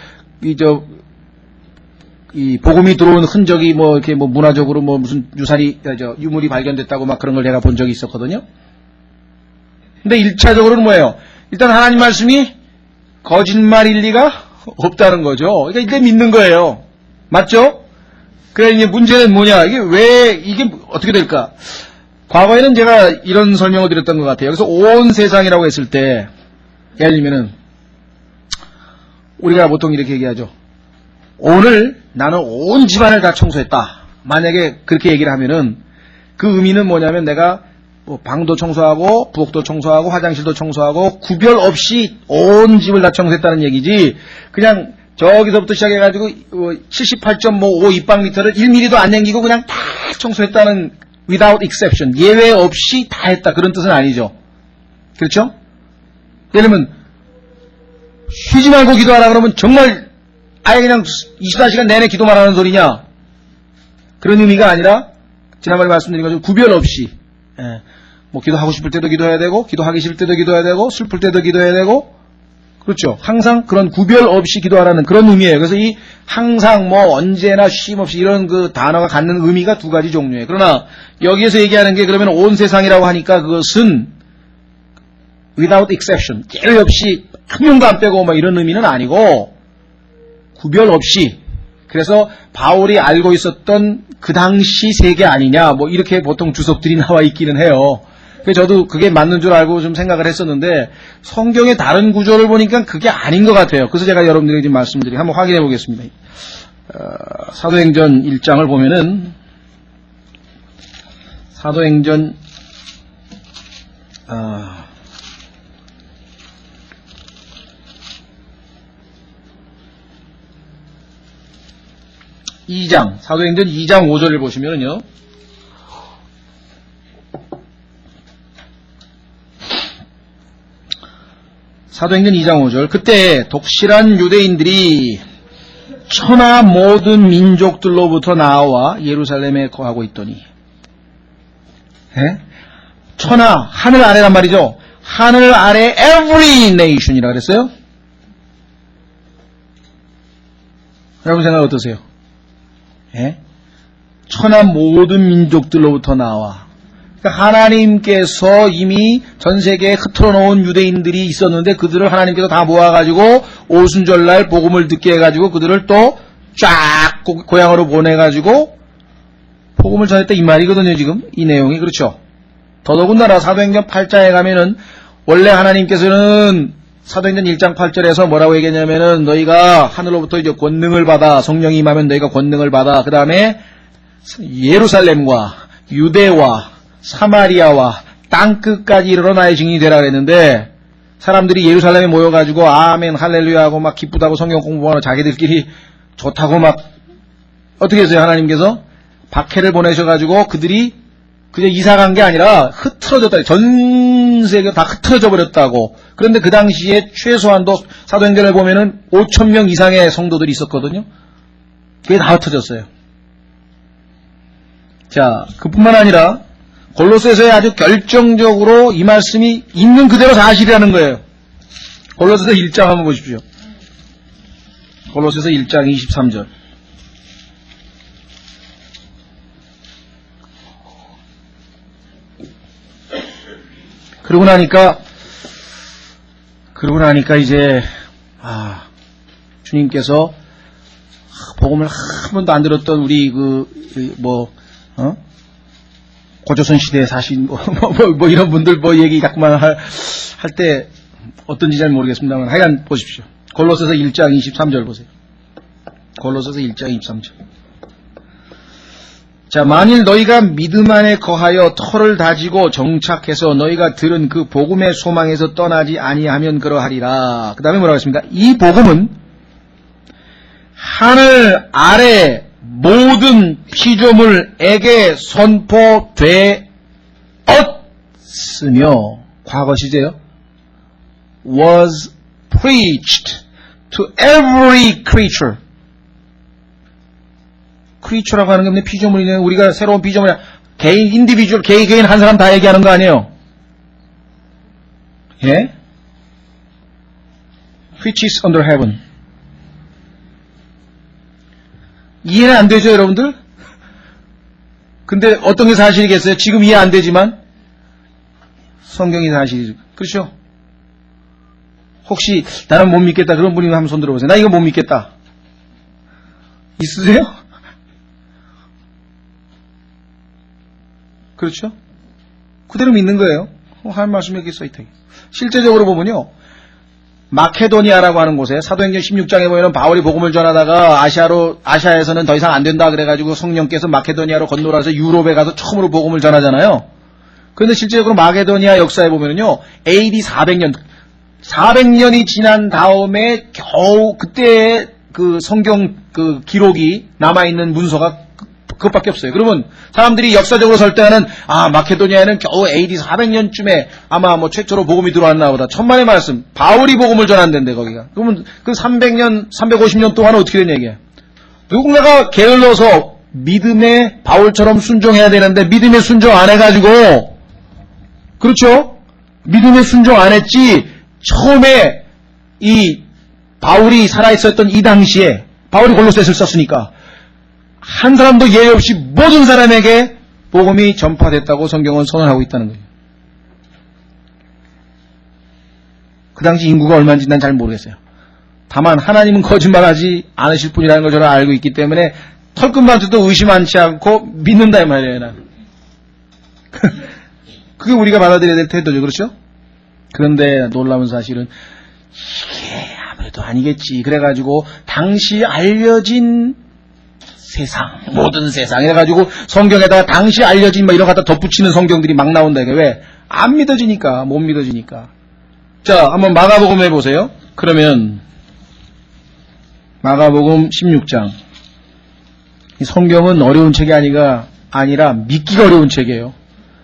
이 복음이 들어온 흔적이 뭐 이렇게 뭐 문화적으로 뭐 무슨 유물이 발견됐다고 막 그런 걸 내가 본 적이 있었거든요. 근데 1차적으로는 뭐예요? 일단 하나님 말씀이 거짓말일 리가 없다는 거죠. 그러니까 이제 믿는 거예요. 맞죠? 그래, 이제 문제는 뭐냐? 이게 어떻게 될까? 과거에는 제가 이런 설명을 드렸던 것 같아요. 여기서 온 세상이라고 했을 때, 예를 들면은, 우리가 보통 이렇게 얘기하죠. 오늘 나는 온 집안을 다 청소했다. 만약에 그렇게 얘기를 하면은, 그 의미는 뭐냐면 내가 뭐 방도 청소하고, 부엌도 청소하고, 화장실도 청소하고, 구별 없이 온 집을 다 청소했다는 얘기지, 그냥 저기서부터 시작해가지고 78.5 입방미터를 1mm도 안 남기고 그냥 다 청소했다는 without exception, 예외 없이 다 했다 그런 뜻은 아니죠. 그렇죠? 예를 들면 쉬지 말고 기도하라 그러면 정말 아예 그냥 24시간 내내 기도만 하는 소리냐? 그런 의미가 아니라 지난번에 말씀드린 것처럼 구별 없이 뭐 기도하고 싶을 때도 기도해야 되고 기도하기 싫을 때도 기도해야 되고 슬플 때도 기도해야 되고 그렇죠. 항상 그런 구별 없이 기도하라는 그런 의미예요. 그래서 이 항상 뭐 언제나 쉼 없이 이런 그 단어가 갖는 의미가 두 가지 종류예요. 그러나 여기에서 얘기하는 게 그러면 온 세상이라고 하니까 그것은 without exception, 예외 없이 한 명도 안 빼고 뭐 이런 의미는 아니고 구별 없이. 그래서 바울이 알고 있었던 그 당시 세계 아니냐 뭐 이렇게 보통 주석들이 나와 있기는 해요. 저도 그게 맞는 줄 알고 좀 생각을 했었는데 성경의 다른 구조를 보니까 그게 아닌 것 같아요. 그래서 제가 여러분들에게 지금 말씀드리고 한번 확인해 보겠습니다. 사도행전 1장을 보면은 사도행전 2장, 사도행전 2장 5절을 보시면은요. 사도행전 2장 5절. 그때 독실한 유대인들이 천하 모든 민족들로부터 나와 예루살렘에 거하고 있더니. 예? 천하, 하늘 아래란 말이죠. 하늘 아래 every nation이라 그랬어요. 여러분 생각 어떠세요? 예? 천하 모든 민족들로부터 나와. 그러니까 하나님께서 이미 전 세계에 흩어져 놓은 유대인들이 있었는데 그들을 하나님께서 다 모아가지고 오순절날 복음을 듣게 해가지고 그들을 또 쫙 고향으로 보내가지고 복음을 전했다 이 말이거든요. 지금 이 내용이. 그렇죠. 더더군다나 사도행전 8장에 가면은 원래 하나님께서는 사도행전 1장 8절에서 뭐라고 얘기했냐면은 너희가 하늘로부터 이제 권능을 받아, 성령이 임하면 너희가 권능을 받아, 그 다음에 예루살렘과 유대와 사마리아와 땅끝까지 이르러 나의 증인이 되라 그랬는데 사람들이 예루살렘에 모여가지고 아멘 할렐루야 하고 막 기쁘다고 성경 공부하는 자기들끼리 좋다고 막 어떻게 했어요? 하나님께서 박해를 보내셔가지고 그들이 그냥 이사간 게 아니라 흐트러졌다. 전 세계가 다 흐트러져 버렸다고. 그런데 그 당시에 최소한도 사도행전을 보면은 5,000명 이상의 성도들이 있었거든요. 그게 다 흩어졌어요. 자, 그뿐만 아니라 골로새서에 아주 결정적으로 이 말씀이 있는 그대로 사실이라는 거예요. 골로새서 1장 한번 보십시오. 골로새서 1장 23절. 그러고 나니까 이제 주님께서 복음을 한 번도 안 들었던 우리 고조선 시대에 사신 이런 분들 얘기 자꾸만 할 때 어떤지 잘 모르겠습니다만 하여간 보십시오. 골로새서 1장 23절 보세요. 골로새서 1장 23절. 자, 만일 너희가 믿음 안에 거하여 터를 다지고 정착해서 너희가 들은 그 복음의 소망에서 떠나지 아니하면 그러하리라. 그 다음에 뭐라고 했습니까? 이 복음은 하늘 아래 모든 피조물에게 선포되었으며 과거 시제요. was preached to every creature. 크리처라고 하는 게 뭐냐? 피조물이네. 우리가 새로운 피조물이야. 개인, 인디비주얼, 개인 한 사람 다 얘기하는 거 아니에요? 예? Which is under heaven. 이해는 안 되죠, 여러분들? 근데 어떤 게 사실이겠어요? 지금 이해 안 되지만 성경이 사실이죠. 그렇죠? 혹시 나는 못 믿겠다 그런 분이 한번 손 들어보세요. 나 이거 못 믿겠다. 있으세요? 그렇죠? 그대로 믿는 거예요. 할 말씀이 여기 써있다. 실제적으로 보면요. 마케도니아라고 하는 곳에 사도행전 16장에 보면 바울이 복음을 전하다가 아시아에서는 더 이상 안 된다 그래가지고 성령께서 마케도니아로 건너라서 유럽에 가서 처음으로 복음을 전하잖아요. 그런데 실제적으로 마케도니아 역사에 보면요. AD 400년이 지난 다음에 겨우 그때 그 성경 그 기록이 남아있는 문서가 그것밖에 없어요. 그러면 사람들이 역사적으로 설득하는 마케도니아에는 겨우 AD 400년쯤에 아마 최초로 복음이 들어왔나 보다. 천만의 말씀. 바울이 복음을 전한다는데 거기가. 그러면 그 300년, 350년 동안은 어떻게 된 얘기야? 누군가가 게을러서 믿음에 바울처럼 순종해야 되는데 믿음에 순종 안 해가지고 그렇죠? 믿음에 순종 안 했지. 처음에 이 바울이 살아있었던 이 당시에 바울이 골로새서를 썼으니까 한 사람도 예외 없이 모든 사람에게 복음이 전파됐다고 성경은 선언하고 있다는 거예요. 그 당시 인구가 얼마인지 난 잘 모르겠어요. 다만 하나님은 거짓말하지 않으실 분이라는 걸 저는 알고 있기 때문에 털끝만도 의심 않지 않고 믿는다 이 말이에요. 난. 그게 우리가 받아들여야 될 태도죠. 그렇죠? 그런데 놀라운 사실은 이게 아무래도 아니겠지. 그래가지고 당시 알려진 세상, 모든 세상 해가지고 성경에다가 당시 알려진 이런 거 갖다 덧붙이는 성경들이 막 나온다. 이게 왜? 안 믿어지니까, 못 믿어지니까. 자, 한번 마가복음 해보세요. 그러면 마가복음 16장. 이 성경은 어려운 책이 아니라 믿기가 어려운 책이에요.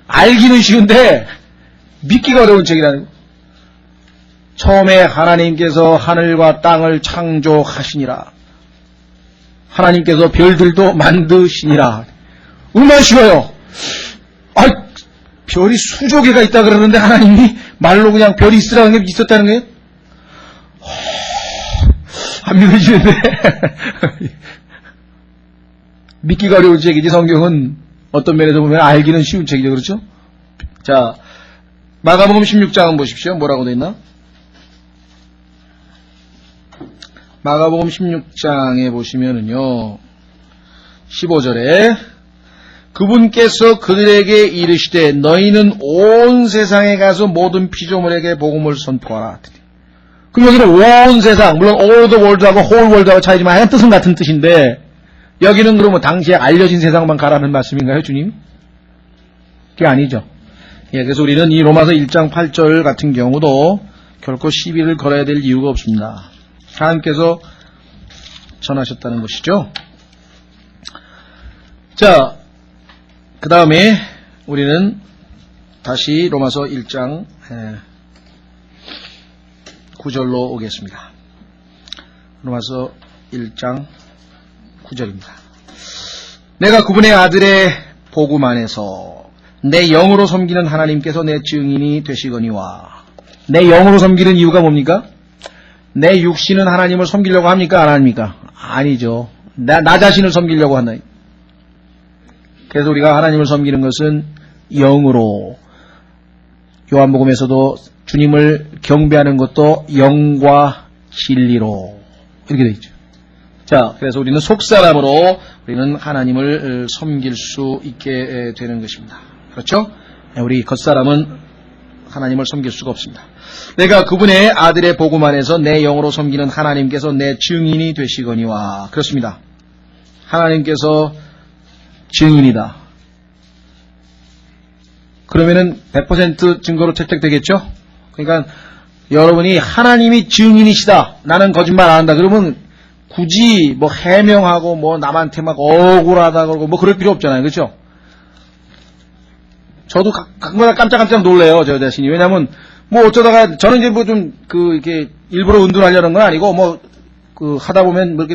알기는 쉬운데 믿기가 어려운 책이라는 거예요. 처음에 하나님께서 하늘과 땅을 창조하시니라. 하나님께서 별들도 만드시니라. 얼마나 쉬워요. 아, 별이 수조 개가 있다 그러는데 하나님이 말로 그냥 별이 있으라는 게 있었다는 거예요? 안 믿어지는데. 믿기가 어려운 책이지 성경은 어떤 면에서 보면 알기는 쉬운 책이죠. 그렇죠? 자, 마가복음 16장은 보십시오. 뭐라고 되어 있나? 마가복음 16장에 보시면은요, 15절에 그분께서 그들에게 이르시되 너희는 온 세상에 가서 모든 피조물에게 복음을 선포하라. 그럼 여기는 온 세상, 물론 all the world하고 whole world하고 차이지만 하여간 뜻은 같은 뜻인데 여기는 그러면 당시에 알려진 세상만 가라는 말씀인가요, 주님? 그게 아니죠. 예, 그래서 우리는 이 로마서 1장 8절 같은 경우도 결코 시비를 걸어야 될 이유가 없습니다. 하나님께서 전하셨다는 것이죠. 자, 그 다음에 우리는 다시 로마서 1장 9절로 오겠습니다. 로마서 1장 9절입니다. 내가 그분의 아들의 복음 안에서 내 영으로 섬기는 하나님께서 내 증인이 되시거니와. 내 영으로 섬기는 이유가 뭡니까? 내 육신은 하나님을 섬기려고 합니까? 안 합니까? 아니죠. 나 자신을 섬기려고 한다. 그래서 우리가 하나님을 섬기는 것은 영으로, 요한복음에서도 주님을 경배하는 것도 영과 진리로 이렇게 되어 있죠. 자, 그래서 우리는 속사람으로 우리는 하나님을 섬길 수 있게 되는 것입니다. 그렇죠? 우리 겉사람은 하나님을 섬길 수가 없습니다. 내가 그분의 아들의 복음 안에서 내 영으로 섬기는 하나님께서 내 증인이 되시거니와. 그렇습니다. 하나님께서 증인이다. 그러면은 100% 증거로 채택되겠죠? 그러니까 여러분이 하나님이 증인이시다. 나는 거짓말 안 한다. 그러면 굳이 뭐 해명하고 뭐 남한테 막 억울하다 그러고 뭐 그럴 필요 없잖아요. 그렇죠? 저도 가끔마다 깜짝깜짝 놀래요. 저 자신이. 왜냐면 뭐 어쩌다가 저는 이제 뭐 좀 이렇게 일부러 은둔하려는 건 아니고 뭐 하다 보면 뭐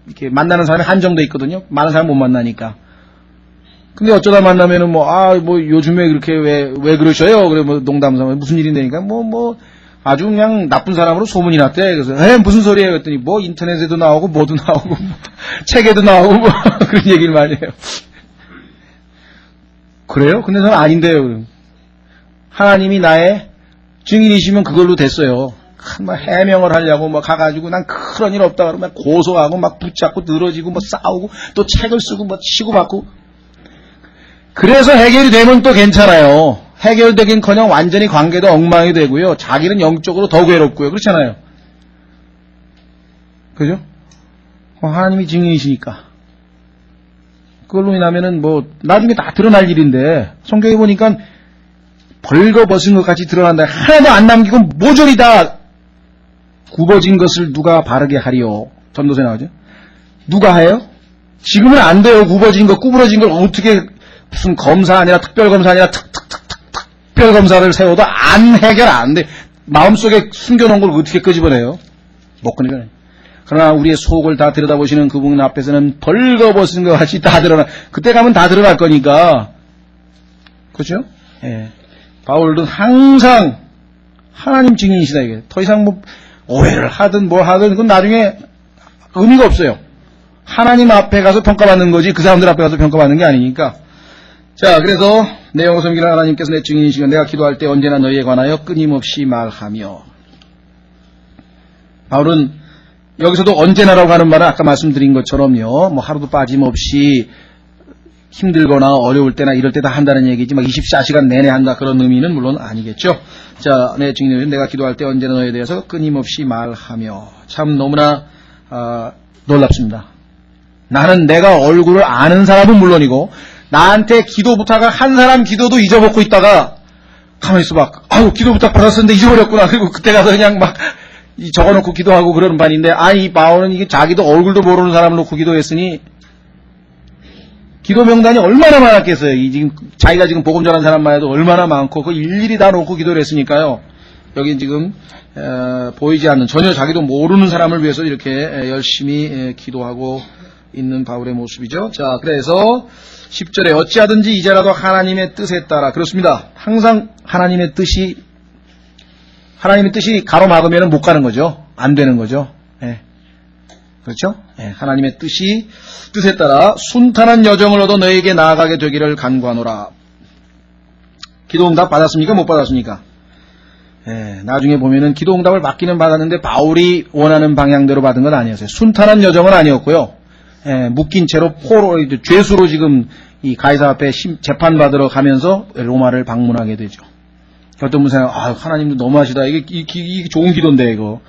이렇게 만나는 사람이 한정돼 있거든요. 많은 사람 못 만나니까. 근데 어쩌다 만나면은 뭐 요즘에 그렇게 왜 그러셔요? 그래 뭐 농담 삼아 무슨 일인데니까 뭐 아주 그냥 나쁜 사람으로 소문이 났대. 그래서 무슨 소리예요? 그랬더니 뭐 인터넷에도 나오고 뭐도 나오고 뭐 책에도 나오고 뭐 그런 얘기를 많이 해요. 그래요? 근데 저는 아닌데요. 하나님이 나의 증인이시면 그걸로 됐어요. 막 해명을 하려고 막 가가지고 난 그런 일 없다 그러면 고소하고 막 붙잡고 늘어지고 뭐 싸우고 또 책을 쓰고 뭐 치고받고. 그래서 해결이 되면 또 괜찮아요. 해결되긴커녕 완전히 관계도 엉망이 되고요. 자기는 영적으로 더 괴롭고요. 그렇잖아요. 그죠? 하나님이 증인이시니까. 그걸로 인하면은 뭐 나중에 다 드러날 일인데 성경에 보니까 벌거벗은 것 같이 드러난다. 하나도 안 남기고 모조리 다 굽어진 것을 누가 바르게 하리요. 전도서에 나오죠. 누가 해요? 지금은 안 돼요. 굽어진 거, 구부러진 걸 어떻게 무슨 검사 아니라 특별검사 아니라 특별검사를 세워도 해결 안 돼. 마음속에 숨겨놓은 걸 어떻게 끄집어내요? 못 꺼내요. 그러나 우리의 속을 다 들여다보시는 그분 앞에서는 벌거벗은 것 같이 다 드러나. 그때 가면 다 드러날 거니까. 그렇죠? 예. 바울도 항상 하나님 증인이시다 이게. 더 이상 뭐 오해를 하든 뭘 하든 그건 나중에 의미가 없어요. 하나님 앞에 가서 평가받는 거지 그 사람들 앞에 가서 평가받는 게 아니니까. 자, 그래서 내 영으로 섬기는 하나님께서 내 증인이시고 내가 기도할 때 언제나 너희에 관하여 끊임없이 말하며. 바울은 여기서도 언제나라고 하는 말은 아까 말씀드린 것처럼요. 뭐 하루도 빠짐없이 힘들거나 어려울 때나 이럴 때 다 한다는 얘기지 막 24시간 내내 한다 그런 의미는 물론 아니겠죠. 자, 내 증인은 내가 기도할 때 언제나 너희에 대해서 끊임없이 말하며. 참 너무나 놀랍습니다. 나는 내가 얼굴을 아는 사람은 물론이고 나한테 기도 부탁을 한 사람 기도도 잊어먹고 있다가 가만히 있어봐. 아유 기도 부탁 받았었는데 잊어버렸구나. 그리고 그때 가서 그냥 막 적어놓고 기도하고 그러는 반인데, 아니 이 바울은 이게 자기도 얼굴도 모르는 사람을 놓고 기도했으니 기도 명단이 얼마나 많았겠어요. 지금 자기가 지금 복음 전한 사람만 해도 얼마나 많고 그 일일이 다 놓고 기도를 했으니까요. 여기 지금 보이지 않는 전혀 자기도 모르는 사람을 위해서 이렇게 열심히 기도하고 있는 바울의 모습이죠. 자, 그래서 10절에 어찌하든지 이제라도 하나님의 뜻에 따라 그렇습니다. 항상 하나님의 뜻이 가로막으면 못 가는 거죠. 안 되는 거죠. 예. 그렇죠? 예. 하나님의 뜻에 따라 순탄한 여정을 얻어 너에게 나아가게 되기를 간구하노라. 기도응답 받았습니까? 못 받았습니까? 예, 나중에 보면은 기도응답을 받기는 받았는데 바울이 원하는 방향대로 받은 건 아니었어요. 순탄한 여정은 아니었고요. 예, 묶인 채로 죄수로 지금 이 가이사 앞에 재판받으러 가면서 로마를 방문하게 되죠. 어떤 분 생각, 하나님도 너무하시다. 이게 좋은 기도인데, 이거.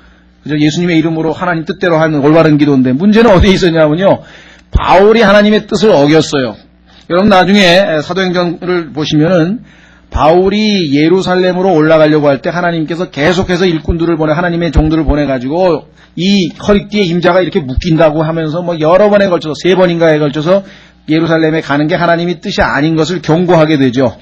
그죠? 예수님의 이름으로 하나님 뜻대로 하는 올바른 기도인데, 문제는 어디에 있었냐면요. 바울이 하나님의 뜻을 어겼어요. 여러분 나중에 사도행전을 보시면은, 바울이 예루살렘으로 올라가려고 할 때 하나님께서 계속해서 일꾼들을 하나님의 종들을 보내가지고 이 허리띠에 임자가 이렇게 묶인다고 하면서 여러 번에 걸쳐서 3번인가에 걸쳐서 예루살렘에 가는 게 하나님의 뜻이 아닌 것을 경고하게 되죠.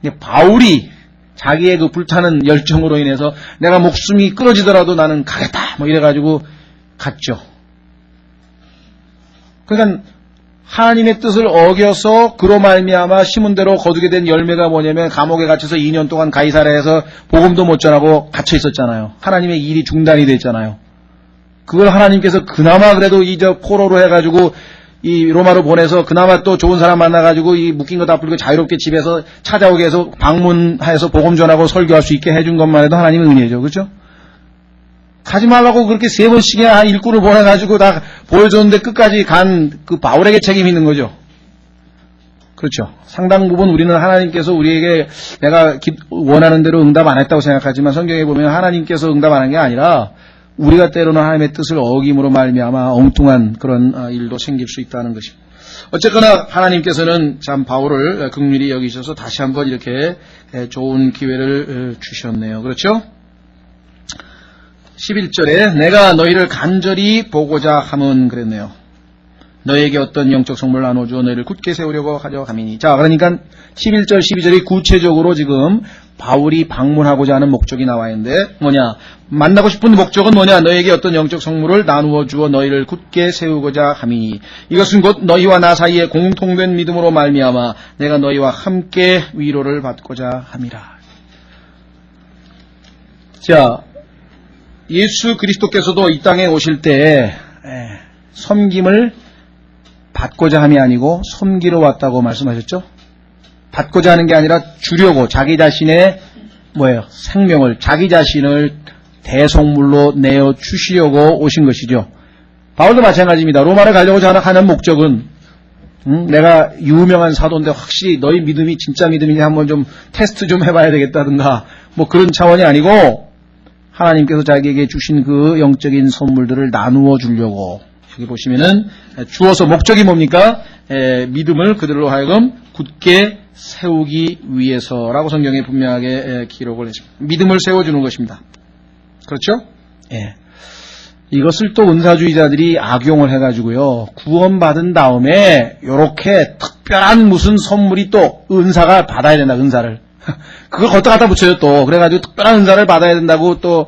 근데 바울이 자기의 그 불타는 열정으로 인해서 내가 목숨이 끊어지더라도 나는 가겠다 이래가지고 갔죠. 그러니까 하나님의 뜻을 어겨서 그로 말미암아 심은 대로 거두게 된 열매가 뭐냐면 감옥에 갇혀서 2년 동안 가이사랴에서 복음도 못 전하고 갇혀 있었잖아요. 하나님의 일이 중단이 됐잖아요. 그걸 하나님께서 그나마 그래도 포로로 해가지고 이 로마로 보내서 그나마 또 좋은 사람 만나가지고 이 묶인 거 다 풀고 자유롭게 집에서 찾아오게 해서 방문해서 복음 전하고 설교할 수 있게 해준 것만 해도 하나님의 은혜죠. 그렇죠? 가지 말라고 그렇게 3번씩이나 일꾼을 보내가지고 다 보여줬는데 끝까지 간 그 바울에게 책임이 있는 거죠. 그렇죠. 상당 부분 우리는 하나님께서 우리에게 내가 원하는 대로 응답 안 했다고 생각하지만 성경에 보면 하나님께서 응답 안 한 게 아니라 우리가 때로는 하나님의 뜻을 어김으로 말미암아 엉뚱한 그런 일도 생길 수 있다는 것입니다. 어쨌거나 하나님께서는 참 바울을 긍휼히 여기셔서 다시 한번 이렇게 좋은 기회를 주셨네요. 그렇죠? 11절에 내가 너희를 간절히 보고자 함은 그랬네요. 너에게 어떤 영적 선물을 나눠주어 너희를 굳게 세우려고 하려 함이니. 자, 그러니까 11절, 12절이 구체적으로 지금 바울이 방문하고자 하는 목적이 나와 있는데 뭐냐? 만나고 싶은 목적은 뭐냐? 너에게 어떤 영적 선물을 나누어 주어 너희를 굳게 세우고자 함이니. 이것은 곧 너희와 나 사이에 공통된 믿음으로 말미암아 내가 너희와 함께 위로를 받고자 함이라. 자, 예수 그리스도께서도 이 땅에 오실 때 섬김을 받고자 함이 아니고 섬기러 왔다고 말씀하셨죠? 받고자 하는 게 아니라 주려고 자기 자신의 생명을 자기 자신을 대속물로 내어 주시려고 오신 것이죠. 바울도 마찬가지입니다. 로마를 가려고 하는 목적은 내가 유명한 사도인데 확실히 너희 믿음이 진짜 믿음이니 한번 좀 테스트 좀 해봐야 되겠다든가 그런 차원이 아니고 하나님께서 자기에게 주신 그 영적인 선물들을 나누어 주려고 여기 보시면은 주어서 목적이 뭡니까? 믿음을 그들로 하여금 굳게 세우기 위해서라고 성경에 분명하게 기록을 했습니다. 믿음을 세워주는 것입니다. 그렇죠? 예. 이것을 또 은사주의자들이 악용을 해가지고요. 구원받은 다음에 요렇게 특별한 무슨 선물이 또 은사가 받아야 된다. 은사를. 그걸 걷다 갖다 붙여요 또. 그래가지고 특별한 은사를 받아야 된다고 또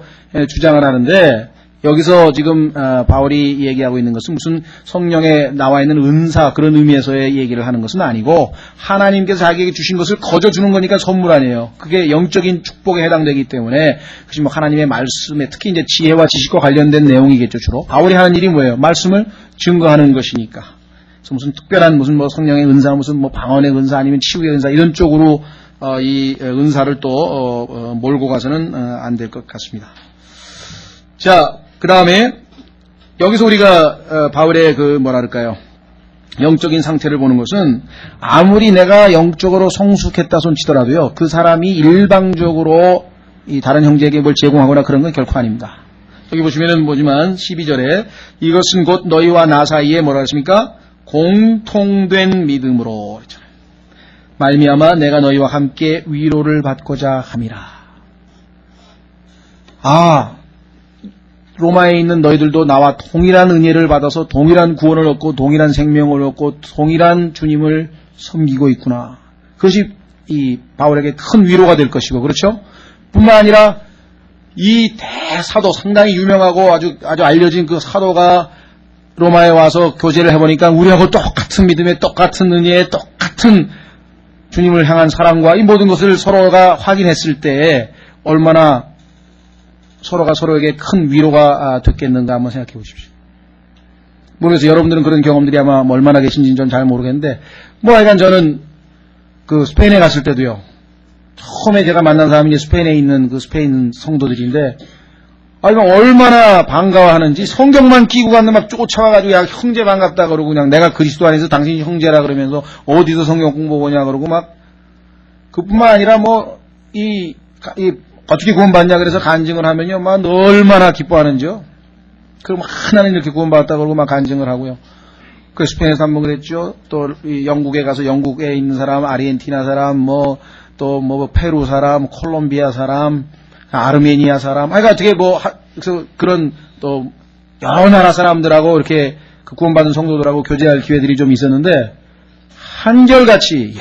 주장을 하는데 여기서 지금 바울이 얘기하고 있는 것은 무슨 성령에 나와 있는 은사 그런 의미에서의 얘기를 하는 것은 아니고 하나님께서 자기에게 주신 것을 거저 주는 거니까 선물 아니에요. 그게 영적인 축복에 해당되기 때문에 그것이 하나님의 말씀에 특히 이제 지혜와 지식과 관련된 내용이겠죠 주로. 바울이 하는 일이 뭐예요? 말씀을 증거하는 것이니까. 그래서 무슨 특별한 무슨 성령의 은사 무슨 방언의 은사 아니면 치유의 은사 이런 쪽으로 이 은사를 또 몰고 가서는 안 될 것 같습니다. 자, 그 다음에 여기서 우리가 바울의 영적인 상태를 보는 것은 아무리 내가 영적으로 성숙했다 손치더라도요 그 사람이 일방적으로 이 다른 형제에게 뭘 제공하거나 그런 건 결코 아닙니다. 여기 보시면은 12절에 이것은 곧 너희와 나 사이에 뭐라 했습니까? 공통된 믿음으로 그랬잖아요. 말미암아 내가 너희와 함께 위로를 받고자 함이라. 로마에 있는 너희들도 나와 동일한 은혜를 받아서 동일한 구원을 얻고 동일한 생명을 얻고 동일한 주님을 섬기고 있구나. 그것이 이 바울에게 큰 위로가 될 것이고 그렇죠? 뿐만 아니라 이 대사도 상당히 유명하고 아주 알려진 그 사도가 로마에 와서 교제를 해보니까 우리하고 똑같은 믿음에 똑같은 은혜에 똑같은 주님을 향한 사랑과 이 모든 것을 서로가 확인했을 때 얼마나 서로가 서로에게 큰 위로가 됐겠는가 한번 생각해 보십시오. 모르겠어요. 여러분들은 그런 경험들이 아마 얼마나 계신지는 전 잘 모르겠는데, 하여간 저는 그 스페인에 갔을 때도요, 처음에 제가 만난 사람이 스페인에 있는 그 스페인 성도들인데, 얼마나 반가워하는지 성경만 끼고 갔는데 막 쫓아와가지고 야 형제 반갑다 그러고 그냥 내가 그리스도 안에서 당신이 형제라 그러면서 어디서 성경 공부하냐 그러고 막 그뿐만 아니라 어떻게 구원받냐 그래서 간증을 하면요 막 얼마나 기뻐하는지요. 그럼 하나님 이렇게 구원받았다 그러고 막 간증을 하고요. 그 스페인에서 한번 그랬죠. 또 영국에 가서 영국에 있는 사람, 아르헨티나 사람, 페루 사람, 콜롬비아 사람, 아르메니아 사람, 어떻게 그런 또 여러 나라 사람들하고 이렇게 그 구원받은 성도들하고 교제할 기회들이 좀 있었는데 한결같이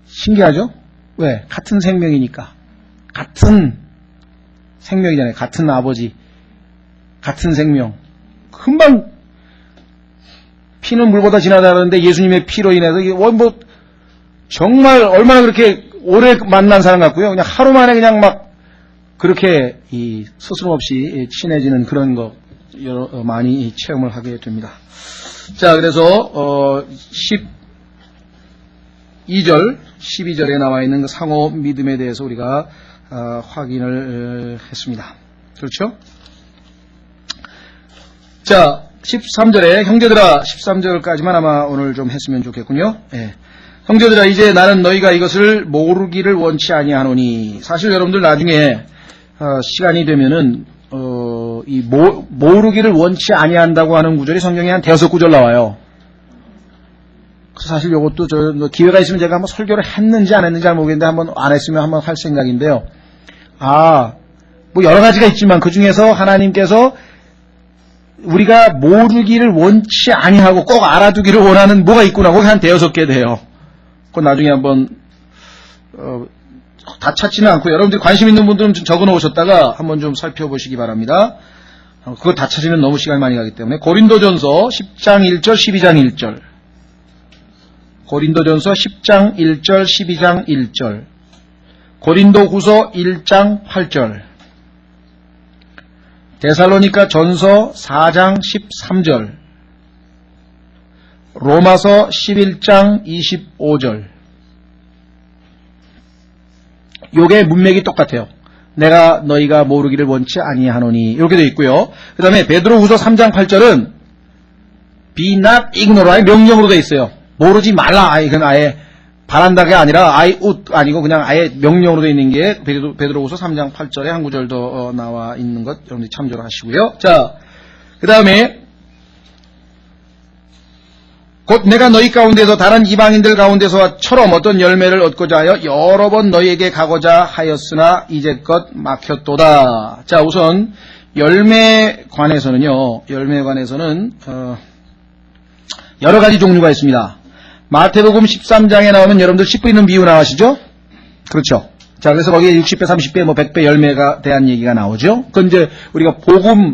신기하죠? 왜? 같은 생명이니까. 같은 생명이잖아요. 같은 아버지, 같은 생명. 금방 피는 물보다 진하다 그러는데 예수님의 피로 인해서 정말 얼마나 그렇게 오래 만난 사람 같고요. 그냥 하루 만에 그냥 막 그렇게 스스럼없이 친해지는 그런 거 많이 체험을 하게 됩니다. 자, 그래서 12절에 나와 있는 그 상호 믿음에 대해서 우리가 확인을 했습니다. 그렇죠? 자, 13절에 형제들아 13절까지만 아마 오늘 좀 했으면 좋겠군요. 예. 형제들아 이제 나는 너희가 이것을 모르기를 원치 아니하노니. 사실 여러분들 나중에 시간이 되면은 모르기를 원치 아니한다고 하는 구절이 성경에 한 5구절 나와요. 그래서 사실 이것도 기회가 있으면 제가 한번 설교를 했는지 안 했는지 잘 모르겠는데 한번 안 했으면 한번 할 생각인데요. 여러 가지가 있지만 그 중에서 하나님께서 우리가 모르기를 원치 아니하고 꼭 알아두기를 원하는 뭐가 있구나. 거기 한 5개 돼요. 그건 나중에 한번 다 찾지는 않고 여러분들이 관심 있는 분들은 좀 적어 놓으셨다가 한번 좀 살펴보시기 바랍니다. 그거 다 찾으면 너무 시간이 많이 가기 때문에 고린도전서 10장 1절 12장 1절 고린도전서 10장 1절 12장 1절 고린도후서 1장 8절 데살로니가 전서 4장 13절 로마서 11장 25절 요게 문맥이 똑같아요. 내가 너희가 모르기를 원치 아니하노니 이렇게 되어 있고요. 그 다음에 베드로후서 3장 8절은 be not ignorant 명령으로 되어 있어요. 모르지 말라. 이건 아예 바란다가 아니라 아니고 그냥 아예 명령으로 되어 있는 게 베드로후서 3장 8절에 한 구절 더 나와 있는 것 여러분들이 참조를 하시고요. 자, 그 다음에 곧 내가 너희 가운데서 다른 이방인들 가운데서처럼 어떤 열매를 얻고자 하여 여러 번 너희에게 가고자 하였으나 이제껏 막혔도다. 자, 우선 열매에 관해서는 여러 가지 종류가 있습니다. 마태복음 13장에 나오면 여러분들 씨 뿌리는 비유 나오시죠? 그렇죠. 자, 그래서 거기에 60배, 30배, 100배 열매가 대한 얘기가 나오죠. 그건 이제 우리가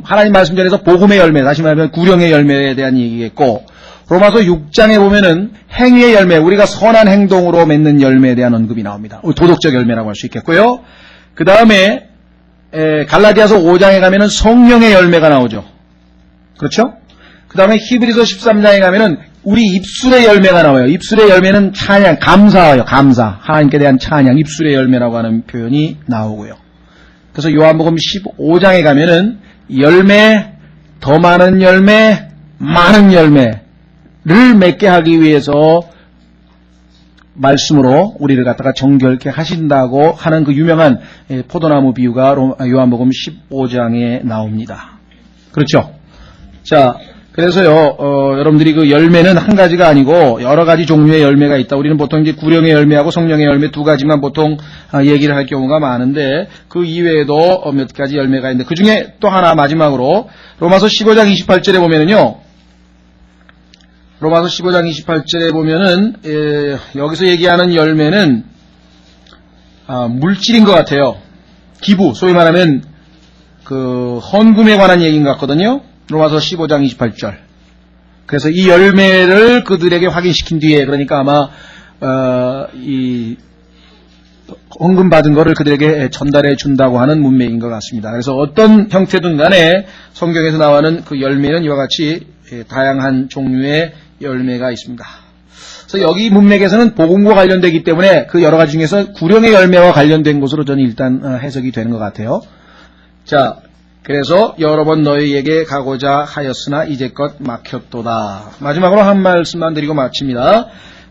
하나님 말씀 전에서 복음의 열매, 다시 말하면 구령의 열매에 대한 얘기겠고, 로마서 6장에 보면은 행위의 열매, 우리가 선한 행동으로 맺는 열매에 대한 언급이 나옵니다. 도덕적 열매라고 할 수 있겠고요. 그 다음에 갈라디아서 5장에 가면은 성령의 열매가 나오죠. 그렇죠? 그 다음에 히브리서 13장에 가면은 우리 입술의 열매가 나와요. 입술의 열매는 찬양, 감사예요. 감사. 하나님께 대한 찬양, 입술의 열매라고 하는 표현이 나오고요. 그래서 요한복음 15장에 가면은 열매, 더 많은 열매, 많은 열매를 맺게 하기 위해서 말씀으로 우리를 갖다가 정결케 하신다고 하는 그 유명한 포도나무 비유가 요한복음 15장에 나옵니다. 그렇죠? 자, 그래서요, 여러분들이 그 열매는 한 가지가 아니고 여러 가지 종류의 열매가 있다. 우리는 보통 이제 구령의 열매하고 성령의 열매 두 가지만 보통 얘기를 할 경우가 많은데 그 이외에도 몇 가지 열매가 있는데 그 중에 또 하나 마지막으로 로마서 15장 28절에 보면은요, 로마서 15장 28절에 보면은 여기서 얘기하는 열매는 물질인 것 같아요. 기부, 소위 말하면 그 헌금에 관한 얘기인 것 같거든요. 로마서 15장 28절. 그래서 이 열매를 그들에게 확인시킨 뒤에, 그러니까 아마 이 헌금 받은 거를 그들에게 전달해 준다고 하는 문맥인 것 같습니다. 그래서 어떤 형태든 간에 성경에서 나오는 그 열매는 이와 같이 다양한 종류의 열매가 있습니다. 그래서 여기 문맥에서는 복음과 관련되기 때문에 그 여러 가지 중에서 구령의 열매와 관련된 것으로 저는 일단 해석이 되는 것 같아요. 자, 그래서 여러 번 너희에게 가고자 하였으나 이제껏 막혔도다. 마지막으로 한 말씀만 드리고 마칩니다.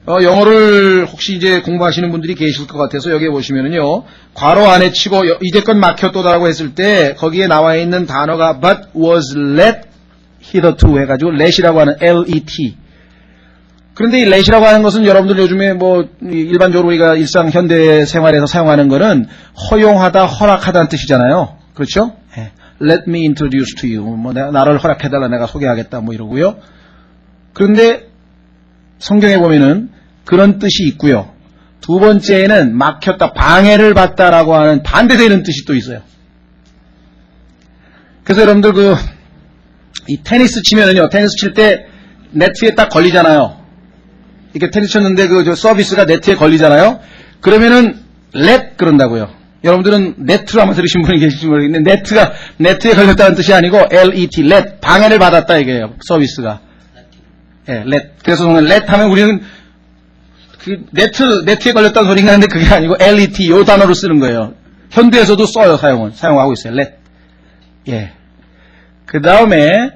영어를 혹시 이제 공부하시는 분들이 계실 것 같아서 여기에 보시면은요, 괄호 안에 치고 이제껏 막혔도다라고 했을 때 거기에 나와 있는 단어가 but was let hitherto 해가지고 let이라고 하는 let. 그런데 이 let이라고 하는 것은 여러분들 요즘에 뭐 일반적으로 우리가 일상 현대 생활에서 사용하는 거는 허용하다, 허락하다는 뜻이잖아요. 그렇죠? Let me introduce to you. 뭐 나를 허락해달라, 내가 소개하겠다, 뭐 이러고요. 그런데 성경에 보면은 그런 뜻이 있고요. 두 번째에는 막혔다, 방해를 받다라고 하는 반대되는 뜻이 또 있어요. 그래서 여러분들 이 테니스 치면은요, 테니스 칠 때 네트에 딱 걸리잖아요. 이렇게 테니스 쳤는데 서비스가 네트에 걸리잖아요. 그러면은 let 그런다고요. 여러분들은 네트로 아마 들으신 분이 계실지 모르겠는데, 네트에 걸렸다는 뜻이 아니고 let, let, 방해를 받았다 이게요, 서비스가. 예, let. 그래서 let 하면 우리는 네트에 걸렸다는 소리가 하는데 그게 아니고 let, 요 단어로 쓰는 거예요. 현대에서도 써요, 사용하고 있어요, let. 예. 그 다음에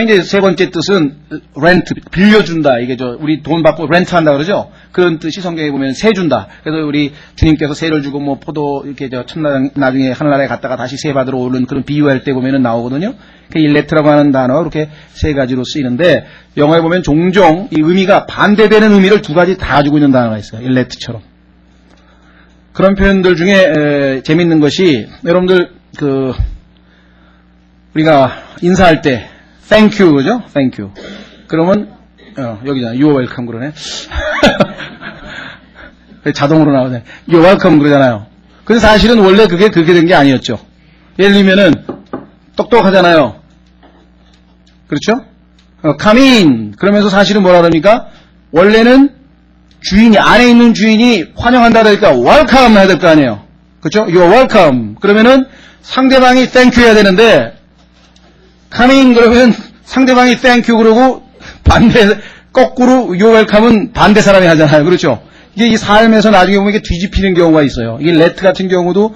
이제 세 번째 뜻은 rent, 빌려준다. 이게 우리 돈 받고 렌트 한다 그러죠? 그런 뜻이 성경에 보면 세 준다. 그래서 우리 주님께서 세를 주고 뭐 포도 이렇게 나중에 하늘나라에 갔다가 다시 세 받으러 오는 그런 비유할 때 보면은 나오거든요. 이 let라고 하는 단어 이렇게 세 가지로 쓰이는데, 영어에 보면 종종 이 의미가 반대되는 의미를 두 가지 다 가지고 있는 단어가 있어요. let처럼. 그런 표현들 중에 재밌는 것이, 여러분들 우리가 인사할 때 thank you, 그죠? thank you. 그러면, 여기잖아. you're welcome 그러네. 자동으로 나오네. you're welcome 그러잖아요. 근데 사실은 원래 그게 그렇게 된 게 아니었죠. 예를 들면은, 똑똑하잖아요. 그렇죠? come in. 그러면서 사실은 뭐라 그럽니까? 원래는 안에 있는 주인이 환영한다 그러니까 welcome 해야 될 거 아니에요. 그렇죠? you're welcome. 그러면은 상대방이 thank you 해야 되는데, come in 그러면 상대방이 thank you 그러고 거꾸로 you're welcome은 반대 사람이 하잖아요. 그렇죠? 이게 이 삶에서 나중에 보면 이게 뒤집히는 경우가 있어요. 이게 let 같은 경우도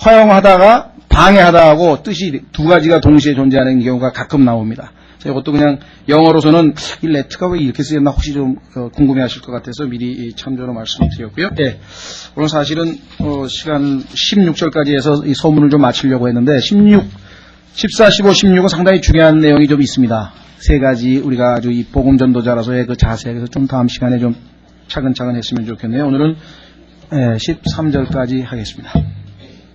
허용하다가 방해하다 하고 뜻이 두 가지가 동시에 존재하는 경우가 가끔 나옵니다. 이것도 그냥 영어로서는 이 let가 왜 이렇게 쓰였나 혹시 좀 궁금해 하실 것 같아서 미리 참조로 말씀드렸고요. 예. 오늘 사실은 시간 16절까지 해서 이 서문을 좀 마치려고 했는데 14, 15, 16은 상당히 중요한 내용이 좀 있습니다. 세 가지 우리가 아주 이 복음 전도자라서의 그 자세, 그래서 좀 다음 시간에 좀 차근차근 했으면 좋겠네요. 오늘은 13절까지 하겠습니다.